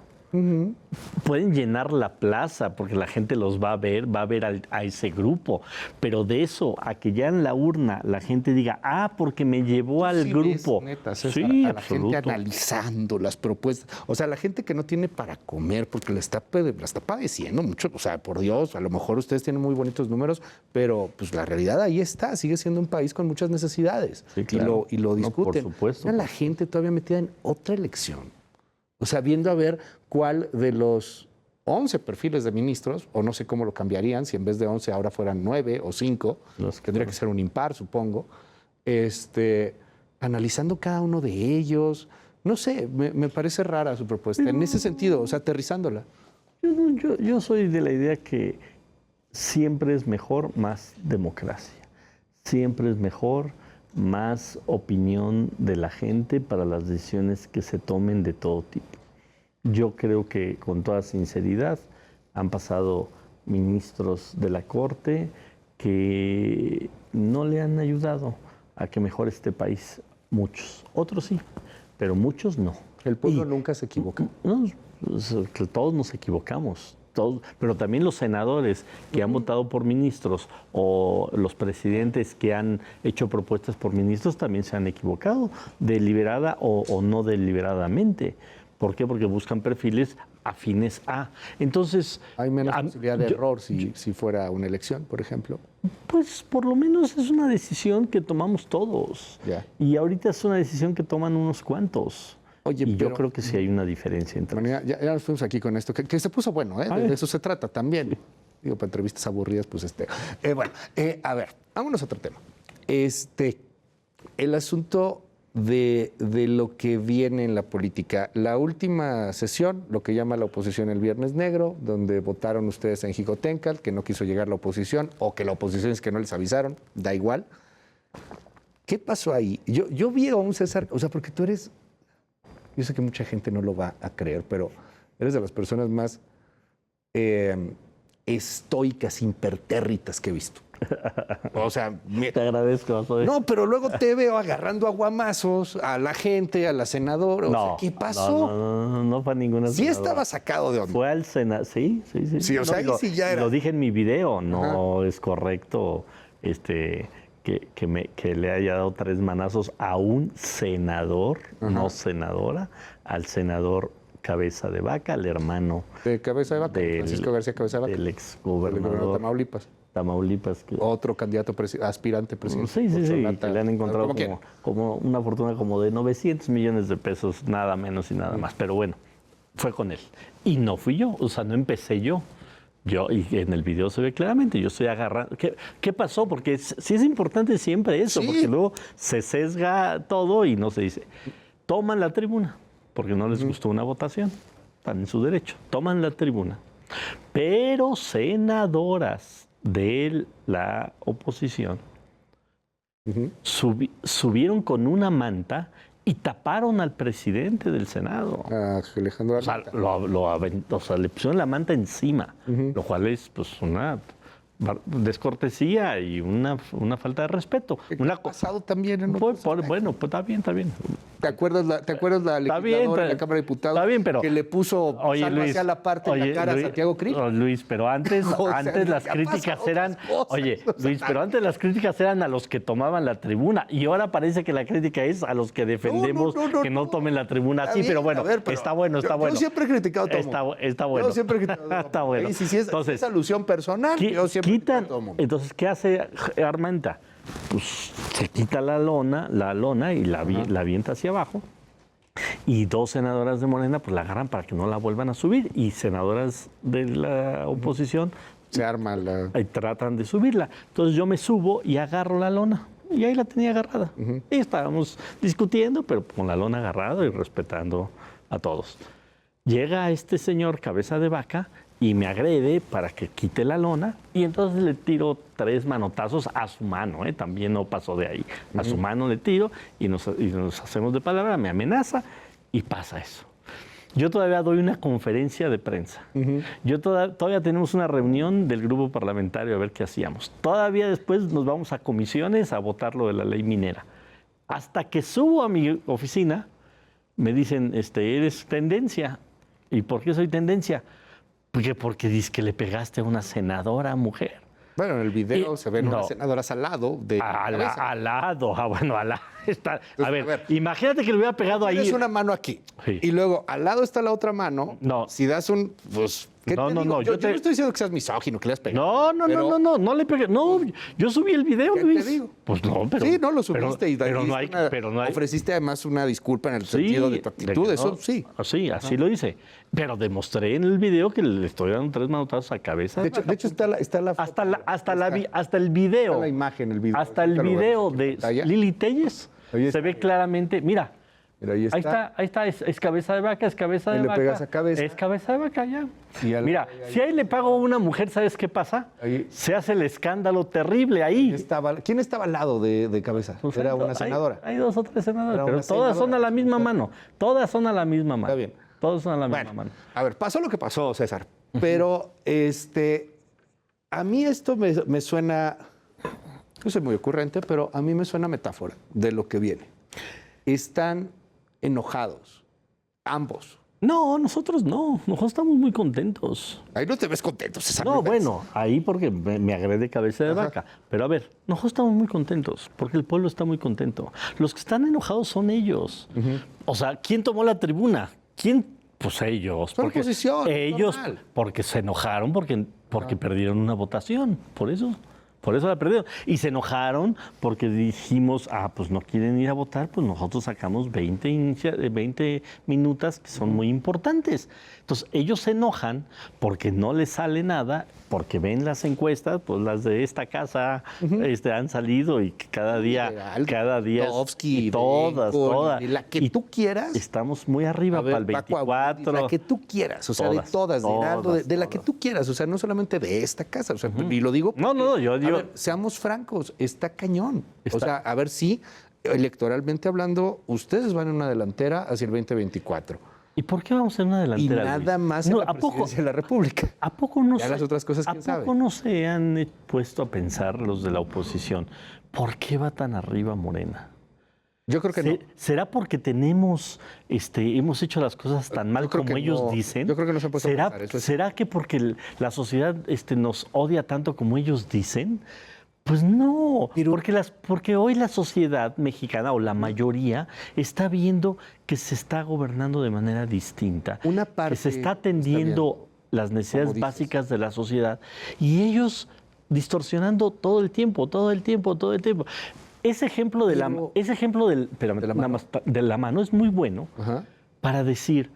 Speaker 9: Pueden llenar la plaza porque la gente los va a ver a ese grupo, pero de eso a que ya en la urna la gente diga, porque me llevó al grupo.
Speaker 1: Neta, César, a la gente analizando las propuestas, o sea, la gente que no tiene para comer porque la está padeciendo mucho, o sea, por Dios, a lo mejor ustedes tienen muy bonitos números, pero pues la realidad ahí está, sigue siendo un país con muchas necesidades. Sí, claro. y lo discuten.
Speaker 9: No, por supuesto.
Speaker 1: La gente todavía metida en otra elección. O sea, viendo a ver cuál de los 11 perfiles de ministros, o no sé cómo lo cambiarían, si en vez de 11 ahora fueran 9 o 5, tendría que ser un impar, supongo, analizando cada uno de ellos. No sé, me parece rara su propuesta, en ese sentido, o sea, aterrizándola.
Speaker 9: Yo soy de la idea que siempre es mejor más democracia, siempre es mejor más opinión de la gente para las decisiones que se tomen de todo tipo. Yo creo que con toda sinceridad han pasado ministros de la Corte que no le han ayudado a que mejore este país. Muchos, otros sí, pero muchos no.
Speaker 1: El pueblo nunca se equivoca.
Speaker 9: No, que todos nos equivocamos. Pero también los senadores que han votado por ministros o los presidentes que han hecho propuestas por ministros también se han equivocado, deliberada o no deliberadamente. ¿Por qué? Porque buscan perfiles afines a. Entonces,
Speaker 1: ¿hay menos posibilidad de error si fuera una elección, por ejemplo?
Speaker 9: Pues por lo menos es una decisión que tomamos todos. Y ahorita es una decisión que toman unos cuantos. Oye, yo creo que sí hay una diferencia entre...
Speaker 1: Bueno, ya nos fuimos aquí con esto, que se puso bueno, de eso se trata también. Digo, para entrevistas aburridas, pues a ver, vámonos a otro tema. El asunto de lo que viene en la política. La última sesión, lo que llama la oposición el Viernes Negro, donde votaron ustedes en Jicotencal, que no quiso llegar la oposición, o que la oposición es que no les avisaron, da igual. ¿Qué pasó ahí? Yo vi a un César, o sea, porque tú eres... Yo sé que mucha gente no lo va a creer, pero eres de las personas más estoicas, impertérritas que he visto. O sea,
Speaker 9: te agradezco.
Speaker 1: No, pero luego te veo agarrando aguamazos a la gente, a la senadora. O sea, ¿qué pasó?
Speaker 9: No fue ninguna senadora.
Speaker 1: Sí estaba sacado de onda.
Speaker 9: Fue al Senado, sí.
Speaker 1: Sí, o sea,
Speaker 9: sí ya era. Lo dije en mi video, no es correcto que le haya dado 3 manazos a un senador, no senadora, al senador Cabeza de Vaca, al hermano
Speaker 1: de Cabeza de Vaca, Francisco García Cabeza de Vaca,
Speaker 9: del exgobernador
Speaker 1: de Tamaulipas.
Speaker 9: Tamaulipas.
Speaker 1: Otro candidato aspirante presidente.
Speaker 9: Sí, que le han encontrado como una fortuna como de 900 millones de pesos, nada menos y nada más. Pero bueno, fue con él. Y no fui yo, o sea, no empecé yo. Y en el video se ve claramente, yo estoy agarrando. ¿Qué pasó? Porque sí es importante siempre eso, porque luego se sesga todo y no se dice. Toman la tribuna, porque no les gustó una votación, están en su derecho. Toman la tribuna, pero senadoras de la oposición subieron con una manta y taparon al presidente del Senado.
Speaker 1: Alejandro
Speaker 9: o sea, le pusieron la manta encima, lo cual es pues una descortesía y una falta de respeto.
Speaker 1: ¿Ha pasado también en
Speaker 9: bueno, pues está bien.
Speaker 1: ¿Te acuerdas la legisladora en la Cámara de Diputados
Speaker 9: que
Speaker 1: le puso hacia la parte en la cara a Santiago Krill?
Speaker 9: Luis, pero antes las críticas eran... pero antes las críticas eran a los que tomaban la tribuna y ahora parece que la crítica es a los que defendemos que no tomen la tribuna así, pero bueno, está bueno.
Speaker 1: Yo siempre he criticado a todo
Speaker 9: Está bueno.
Speaker 1: Yo siempre he criticado a
Speaker 9: Está bueno.
Speaker 1: Y si es alusión personal, yo siempre he criticado a todo mundo.
Speaker 9: Entonces, ¿qué hace Armenta? Pues se quita la lona y la avienta hacia abajo. Y 2 senadoras de Morena pues la agarran para que no la vuelvan a subir. Y senadoras de la oposición
Speaker 1: se arma
Speaker 9: y tratan de subirla. Entonces yo me subo y agarro la lona. Y ahí la tenía agarrada. Y estábamos discutiendo, pero con la lona agarrada y respetando a todos. Llega este señor Cabeza de Vaca y me agrede para que quite la lona y entonces le tiro 3 manotazos a su mano, también no pasó de ahí. A su mano le tiro y nos hacemos de palabra, me amenaza y pasa eso. Yo todavía doy una conferencia de prensa. Yo todavía tenemos una reunión del grupo parlamentario a ver qué hacíamos. Todavía después nos vamos a comisiones a votar lo de la ley minera. Hasta que subo a mi oficina, me dicen, eres tendencia. ¿Y por qué soy tendencia? Porque dices que le pegaste a una senadora mujer.
Speaker 1: Bueno, en el video se ven unas senadoras al lado de
Speaker 9: al lado. Está, a ver, imagínate que le hubiera pegado ahí.
Speaker 1: Tienes una mano aquí.
Speaker 9: Sí.
Speaker 1: Y luego al lado está la otra mano.
Speaker 9: No.
Speaker 1: Si das un... Pues, ¿qué te digo? Yo no estoy diciendo que seas misógino, que le has pegado.
Speaker 9: No le pegué. No, yo subí el video,
Speaker 1: ¿qué
Speaker 9: Luis.
Speaker 1: te digo?
Speaker 9: Pues no, pero...
Speaker 1: Sí, no lo subiste
Speaker 9: pero no hay...
Speaker 1: Ofreciste además una disculpa en el sentido de tu actitud, eso sí.
Speaker 9: Sí, así lo hice. Pero demostré en el video que le estoy dando 3 manotazos a Cabeza.
Speaker 1: De hecho está la foto.
Speaker 9: Hasta el video.
Speaker 1: Está la imagen, el video.
Speaker 9: Hasta el video de Lili Telles se ve claramente. Mira, ahí está, es Cabeza de Vaca, es Cabeza de Vaca.
Speaker 1: Le pegas a Cabeza.
Speaker 9: Es Cabeza de Vaca, ya. Mira, si ahí le pago a una mujer, ¿sabes qué pasa? Se hace el escándalo terrible ahí.
Speaker 1: ¿Quién estaba al lado de Cabeza?
Speaker 9: Pues
Speaker 1: Era una senadora.
Speaker 9: Hay 2 o 3 senadoras, pero todas son a la misma mano. Todas son a la misma mano.
Speaker 1: Está bien.
Speaker 9: Todos son a la misma mano.
Speaker 1: A ver, pasó lo que pasó, César. Pero a mí esto me suena, yo soy muy ocurrente, pero a mí me suena metáfora de lo que viene. Están enojados, ambos.
Speaker 9: No, nosotros no. Nosotros estamos muy contentos.
Speaker 1: Ahí no te ves contento, César.
Speaker 9: No, bueno, ahí porque me agrede Cabeza de Vaca. Pero a ver, nosotros estamos muy contentos porque el pueblo está muy contento. Los que están enojados son ellos. O sea, ¿quién tomó la tribuna? ¿Quién? Pues ellos.
Speaker 1: Porque oposición.
Speaker 9: Ellos,
Speaker 1: normal.
Speaker 9: porque se enojaron, porque perdieron una votación. Por eso la perdieron. Y se enojaron porque dijimos, pues no quieren ir a votar, pues nosotros sacamos 20 minutas que son muy importantes. Entonces, ellos se enojan porque no les sale nada, porque ven las encuestas, pues las de esta casa han salido y cada día
Speaker 1: Tofsky,
Speaker 9: todas.
Speaker 1: La que tú quieras.
Speaker 9: Estamos muy arriba para el 24.
Speaker 1: La que tú quieras, o sea, de todas, de Heraldo, de la que tú quieras, o sea, no solamente de esta casa, o sea, y lo digo porque,
Speaker 9: yo digo...
Speaker 1: A ver, seamos francos, está cañón. O sea, a ver si, electoralmente hablando, ustedes van en una delantera hacia el 2024.
Speaker 9: ¿Y por qué vamos en una delantera?
Speaker 1: Y nada más en la presidencia de la República.
Speaker 9: ¿A poco no
Speaker 1: ya las otras cosas, quién sabe?
Speaker 9: ¿A poco no se han puesto a pensar los de la oposición? ¿Por qué va tan arriba Morena?
Speaker 1: Yo creo que no.
Speaker 9: ¿Será porque hemos hecho las cosas tan mal como ellos dicen?
Speaker 1: Yo creo que no se han puesto a pensar eso.
Speaker 9: ¿Será que porque la sociedad nos odia tanto como ellos dicen? Pues no, porque hoy la sociedad mexicana o la mayoría está viendo que se está gobernando de manera distinta,
Speaker 1: Una parte
Speaker 9: que se está atendiendo las necesidades básicas de la sociedad y ellos distorsionando todo el tiempo. Ese ejemplo de la mano es muy bueno para decir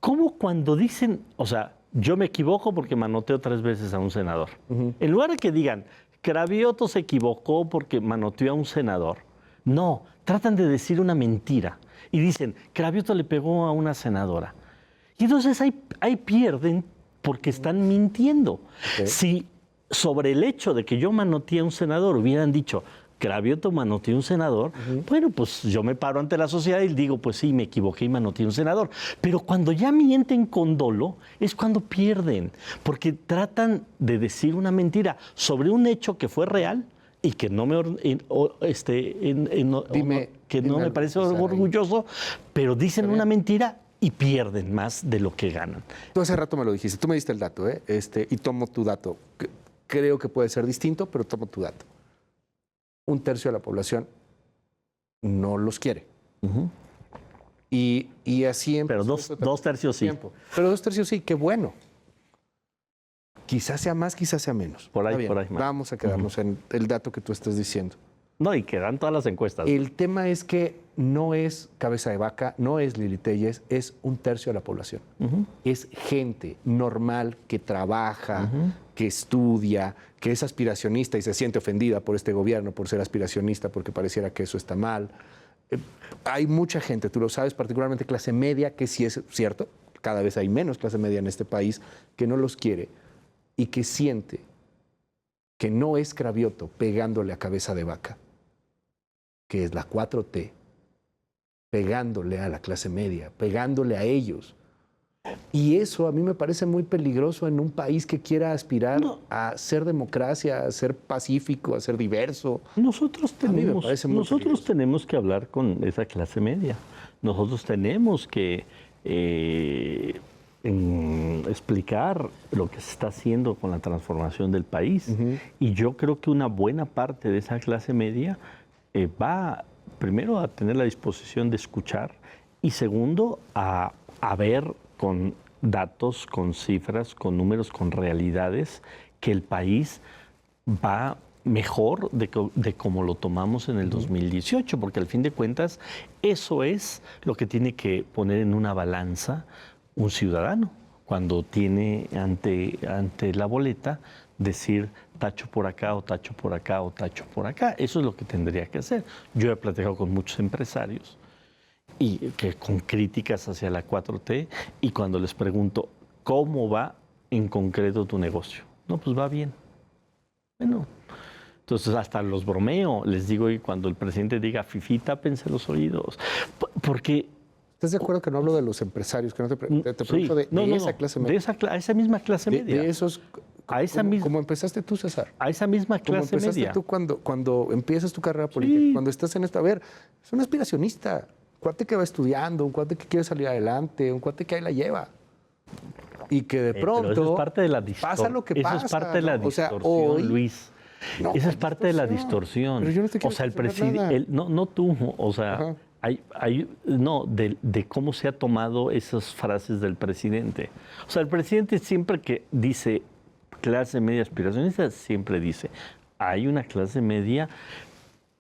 Speaker 9: cómo cuando dicen, o sea, yo me equivoco porque manoteo 3 veces a un senador. En lugar de que digan, Cravioto se equivocó porque manoteó a un senador. No, tratan de decir una mentira y dicen, Cravioto le pegó a una senadora. Y entonces ahí pierden porque están mintiendo. Okay. Si sobre el hecho de que yo manoteé a un senador hubieran dicho, Cravioto manoteó a un senador, bueno, pues yo me paro ante la sociedad y digo, pues sí, me equivoqué y manoteé a un senador. Pero cuando ya mienten con dolo, es cuando pierden, porque tratan de decir una mentira sobre un hecho que fue real y que no me parece orgulloso, pero dicen una mentira y pierden más de lo que ganan.
Speaker 1: Tú hace rato me lo dijiste, tú me diste el dato, y tomo tu dato. Creo que puede ser distinto, pero tomo tu dato. 1/3 de la población no los quiere. Y así...
Speaker 9: Pero 2/3 sí.
Speaker 1: Pero 2/3 sí, qué bueno. Quizás sea más, quizás sea menos.
Speaker 9: Por ahí más.
Speaker 1: Vamos a quedarnos en el dato que tú estás diciendo.
Speaker 9: No, y que dan todas las encuestas.
Speaker 1: El tema es que no es cabeza de vaca, no es Lili Téllez, es 1/3 de la población. Es gente normal que trabaja, que estudia, que es aspiracionista y se siente ofendida por este gobierno, por ser aspiracionista, porque pareciera que eso está mal. Hay mucha gente, tú lo sabes, particularmente clase media, que sí es cierto, cada vez hay menos clase media en este país, que no los quiere y que siente que no es Cravioto pegándole a cabeza de vaca, que es la 4T, pegándole a la clase media, pegándole a ellos. Y eso a mí me parece muy peligroso en un país que quiera aspirar a ser democracia, a ser pacífico, a ser diverso.
Speaker 9: Nosotros tenemos que hablar con esa clase media. Nosotros tenemos que explicar lo que se está haciendo con la transformación del país. Y yo creo que una buena parte de esa clase media va primero a tener la disposición de escuchar y segundo a ver con datos, con cifras, con números, con realidades que el país va mejor de como lo tomamos en el 2018, porque al fin de cuentas eso es lo que tiene que poner en una balanza un ciudadano cuando tiene ante la boleta decir tacho por acá o tacho por acá o tacho por acá. Eso es lo que tendría que hacer. Yo he platicado con muchos empresarios y que con críticas hacia la 4T y cuando les pregunto ¿cómo va en concreto tu negocio? No, pues va bien. Bueno, entonces hasta los bromeo, les digo, y cuando el presidente diga fifí, tápense los oídos, porque...
Speaker 1: ¿Estás de acuerdo que no hablo de los empresarios? Que no te pregunto de esa clase media.
Speaker 9: A esa misma clase media.
Speaker 1: De esos... Como empezaste tú, César.
Speaker 9: A esa misma clase media.
Speaker 1: Como empezaste tú cuando empiezas tu carrera política, cuando estás en esta... A ver, es un aspiracionista, un cuate que va estudiando, un cuate que quiere salir adelante, un cuate que ahí la lleva. Y que de pronto
Speaker 9: eso es parte de la
Speaker 1: pasa lo que pasa.
Speaker 9: Eso es parte de la distorsión,
Speaker 1: hoy,
Speaker 9: Luis. No, esa es parte de la distorsión.
Speaker 1: Pero yo no te quiero
Speaker 9: o sea, el presidente... No tú, o sea... de cómo se ha tomado esas frases del presidente. O sea, el presidente siempre que dice clase media aspiracionista, siempre dice, hay una clase media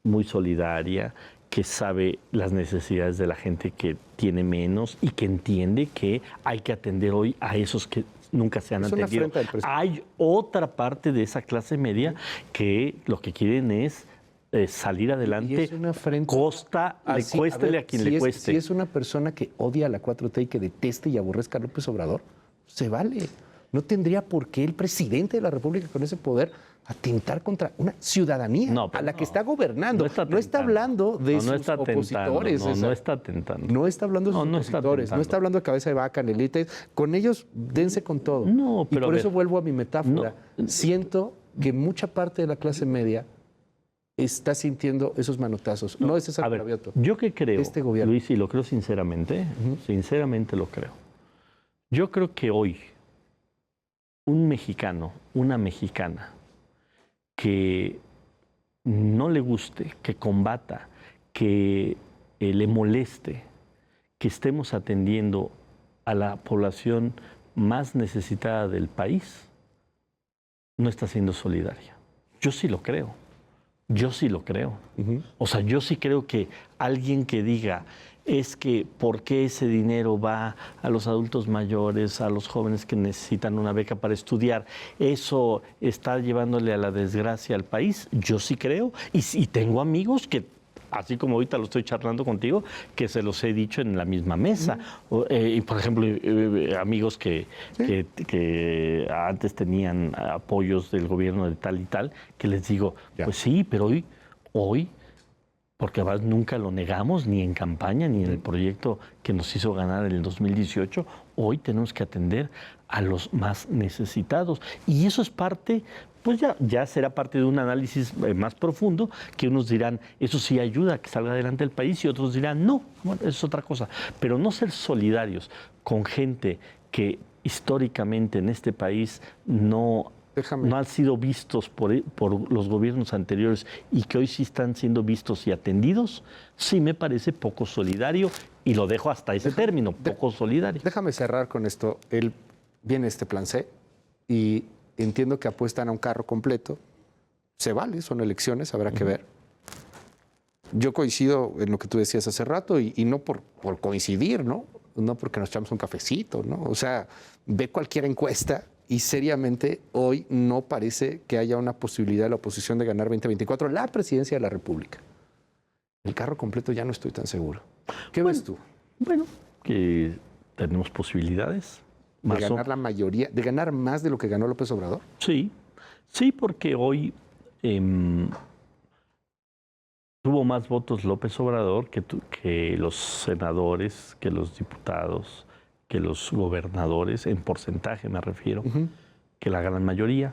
Speaker 9: muy solidaria, que sabe las necesidades de la gente que tiene menos y que entiende que hay que atender hoy a esos que nunca se han atendido. Hay otra parte de esa clase media que lo que quieren es salir adelante, cuéstele a quien le cueste.
Speaker 1: Si es una persona que odia a la 4T y que deteste y aborrezca a López Obrador, se vale. No tendría por qué el presidente de la República con ese poder atentar contra una ciudadanía a la que está gobernando. No está hablando de sus opositores.
Speaker 9: No está atentando.
Speaker 1: No está hablando de sus opositores. No está hablando de cabeza de vaca, Nelita. Con ellos dense con todo. Y por eso vuelvo a mi metáfora. Siento que mucha parte de la clase media está sintiendo esos manotazos. No es César Cravioto.
Speaker 9: Yo que creo,
Speaker 1: este gobierno.
Speaker 9: Luis, y lo creo sinceramente, sinceramente lo creo. Yo creo que hoy un mexicano, una mexicana, que no le guste, que combata, que le moleste, que estemos atendiendo a la población más necesitada del país, no está siendo solidaria. Yo sí lo creo. Yo sí lo creo. O sea, yo sí creo que alguien que diga es que ¿por qué ese dinero va a los adultos mayores, a los jóvenes que necesitan una beca para estudiar? Eso está llevándole a la desgracia al país. Yo sí creo. Y tengo amigos que, así como ahorita lo estoy charlando contigo, que se los he dicho en la misma mesa. Y por ejemplo, amigos que antes tenían apoyos del gobierno de tal y tal, que les digo, pues sí, pero hoy, porque además nunca lo negamos, ni en campaña, ni en el proyecto que nos hizo ganar en el 2018, hoy tenemos que atender a los más necesitados. Y eso es parte, pues ya será parte de un análisis más profundo, que unos dirán, eso sí ayuda a que salga adelante el país, y otros dirán, no, bueno, eso es otra cosa. Pero no ser solidarios con gente que históricamente en este país no han sido vistos por los gobiernos anteriores y que hoy sí están siendo vistos y atendidos, sí me parece poco solidario, y lo dejo hasta ese término, poco solidario.
Speaker 1: Déjame cerrar con esto. Viene este plan C y entiendo que apuestan a un carro completo. Se vale, son elecciones, habrá que ver. Yo coincido en lo que tú decías hace rato y no por coincidir, ¿no? No porque nos echamos un cafecito, ¿no? O sea, ve cualquier encuesta y seriamente hoy no parece que haya una posibilidad de la oposición de ganar 2024 la presidencia de la República. El carro completo ya no estoy tan seguro. ¿Qué ves tú?
Speaker 9: Bueno, que tenemos posibilidades.
Speaker 1: ¿De ganar la mayoría, de ganar más de lo que ganó López Obrador?
Speaker 9: Sí, porque hoy tuvo más votos López Obrador que los senadores, que los diputados, que los gobernadores, en porcentaje me refiero, que la gran mayoría.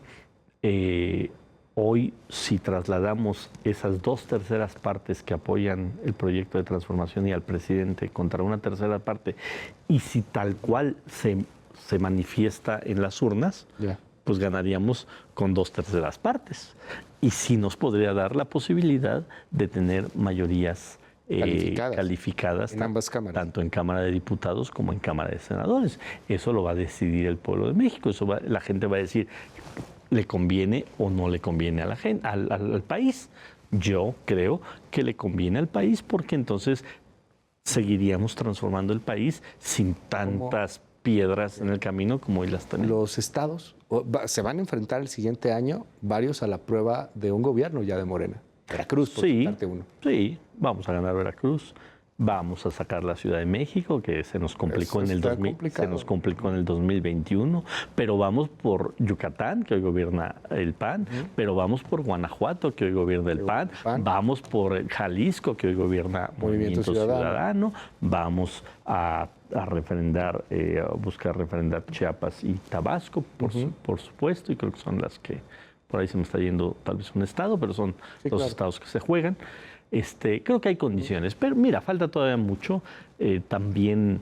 Speaker 9: Hoy, si trasladamos esas 2/3 partes que apoyan el proyecto de transformación y al presidente contra una 1/3 parte, y si tal cual se manifiesta en las urnas, pues ganaríamos con 2/3 partes. Y sí nos podría dar la posibilidad de tener mayorías calificadas
Speaker 1: en ambas cámaras,
Speaker 9: tanto en Cámara de Diputados como en Cámara de Senadores. Eso lo va a decidir el pueblo de México. La gente va a decir, ¿le conviene o no le conviene a la gente, al país? Yo creo que le conviene al país, porque entonces seguiríamos transformando el país sin tantas piedras en el camino como hoy las tenemos.
Speaker 1: Los estados se van a enfrentar el siguiente año varios a la prueba de un gobierno ya de Morena. Veracruz, por citarte uno.
Speaker 9: Sí, vamos a ganar Veracruz. Vamos a sacar la Ciudad de México, que se nos complicó en el 2021, pero vamos por Yucatán, que hoy gobierna el PAN, pero vamos por Guanajuato, que hoy gobierna el PAN, vamos por Jalisco, que hoy gobierna Movimiento Ciudadano, vamos a referendar, a buscar referendar Chiapas y Tabasco, por supuesto, y creo que son las que, por ahí se me está yendo tal vez un estado, pero son los estados que se juegan. Creo que hay condiciones, pero mira, falta todavía mucho. También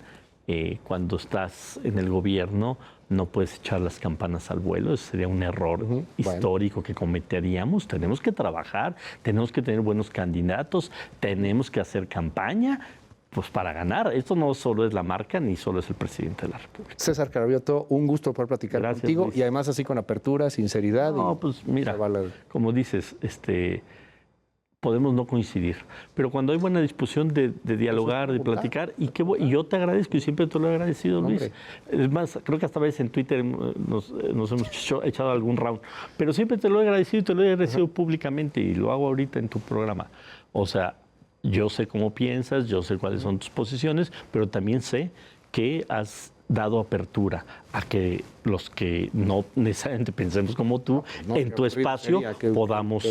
Speaker 9: cuando estás en el gobierno no puedes echar las campanas al vuelo. Eso sería un error histórico que cometeríamos. Tenemos que trabajar, tenemos que tener buenos candidatos, tenemos que hacer campaña, pues para ganar. Esto no solo es la marca, ni solo es el presidente de la República.
Speaker 1: César Carabiotto, un gusto poder platicar contigo, Luis. Y además así con apertura, sinceridad.
Speaker 9: No, pues mira, como dices, podemos no coincidir, pero cuando hay buena disposición de dialogar, de platicar, y yo te agradezco y siempre te lo he agradecido, Luis. Es más, creo que hasta veces en Twitter nos hemos echado algún round, pero siempre te lo he agradecido y te lo he agradecido públicamente, y lo hago ahorita en tu programa. O sea, yo sé cómo piensas, yo sé cuáles son tus posiciones, pero también sé que has dado apertura a que los que no necesariamente pensemos como tú, en tu espacio podamos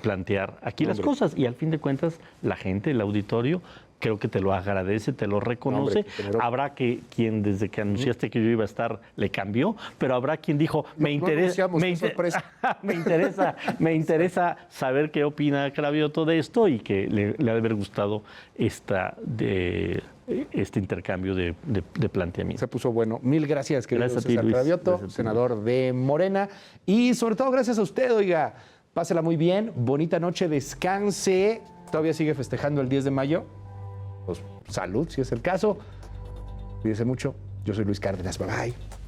Speaker 9: plantear aquí las cosas. Y al fin de cuentas, la gente, el auditorio, creo que te lo agradece, te lo reconoce. Habrá quien desde que anunciaste que yo iba a estar, le cambió, pero habrá quien dijo, me interesa saber qué opina Carabiotto de esto, y que le ha de haber gustado este intercambio de planteamiento.
Speaker 1: Se puso bueno. Mil gracias, querido César Carabiotto, senador de Morena. Y sobre todo gracias a usted, oiga, Pásela muy bien, bonita noche, descanse. ¿Todavía sigue festejando el 10 de mayo? Pues salud, si es el caso. Cuídese mucho. Yo soy Luis Cárdenas. Bye bye.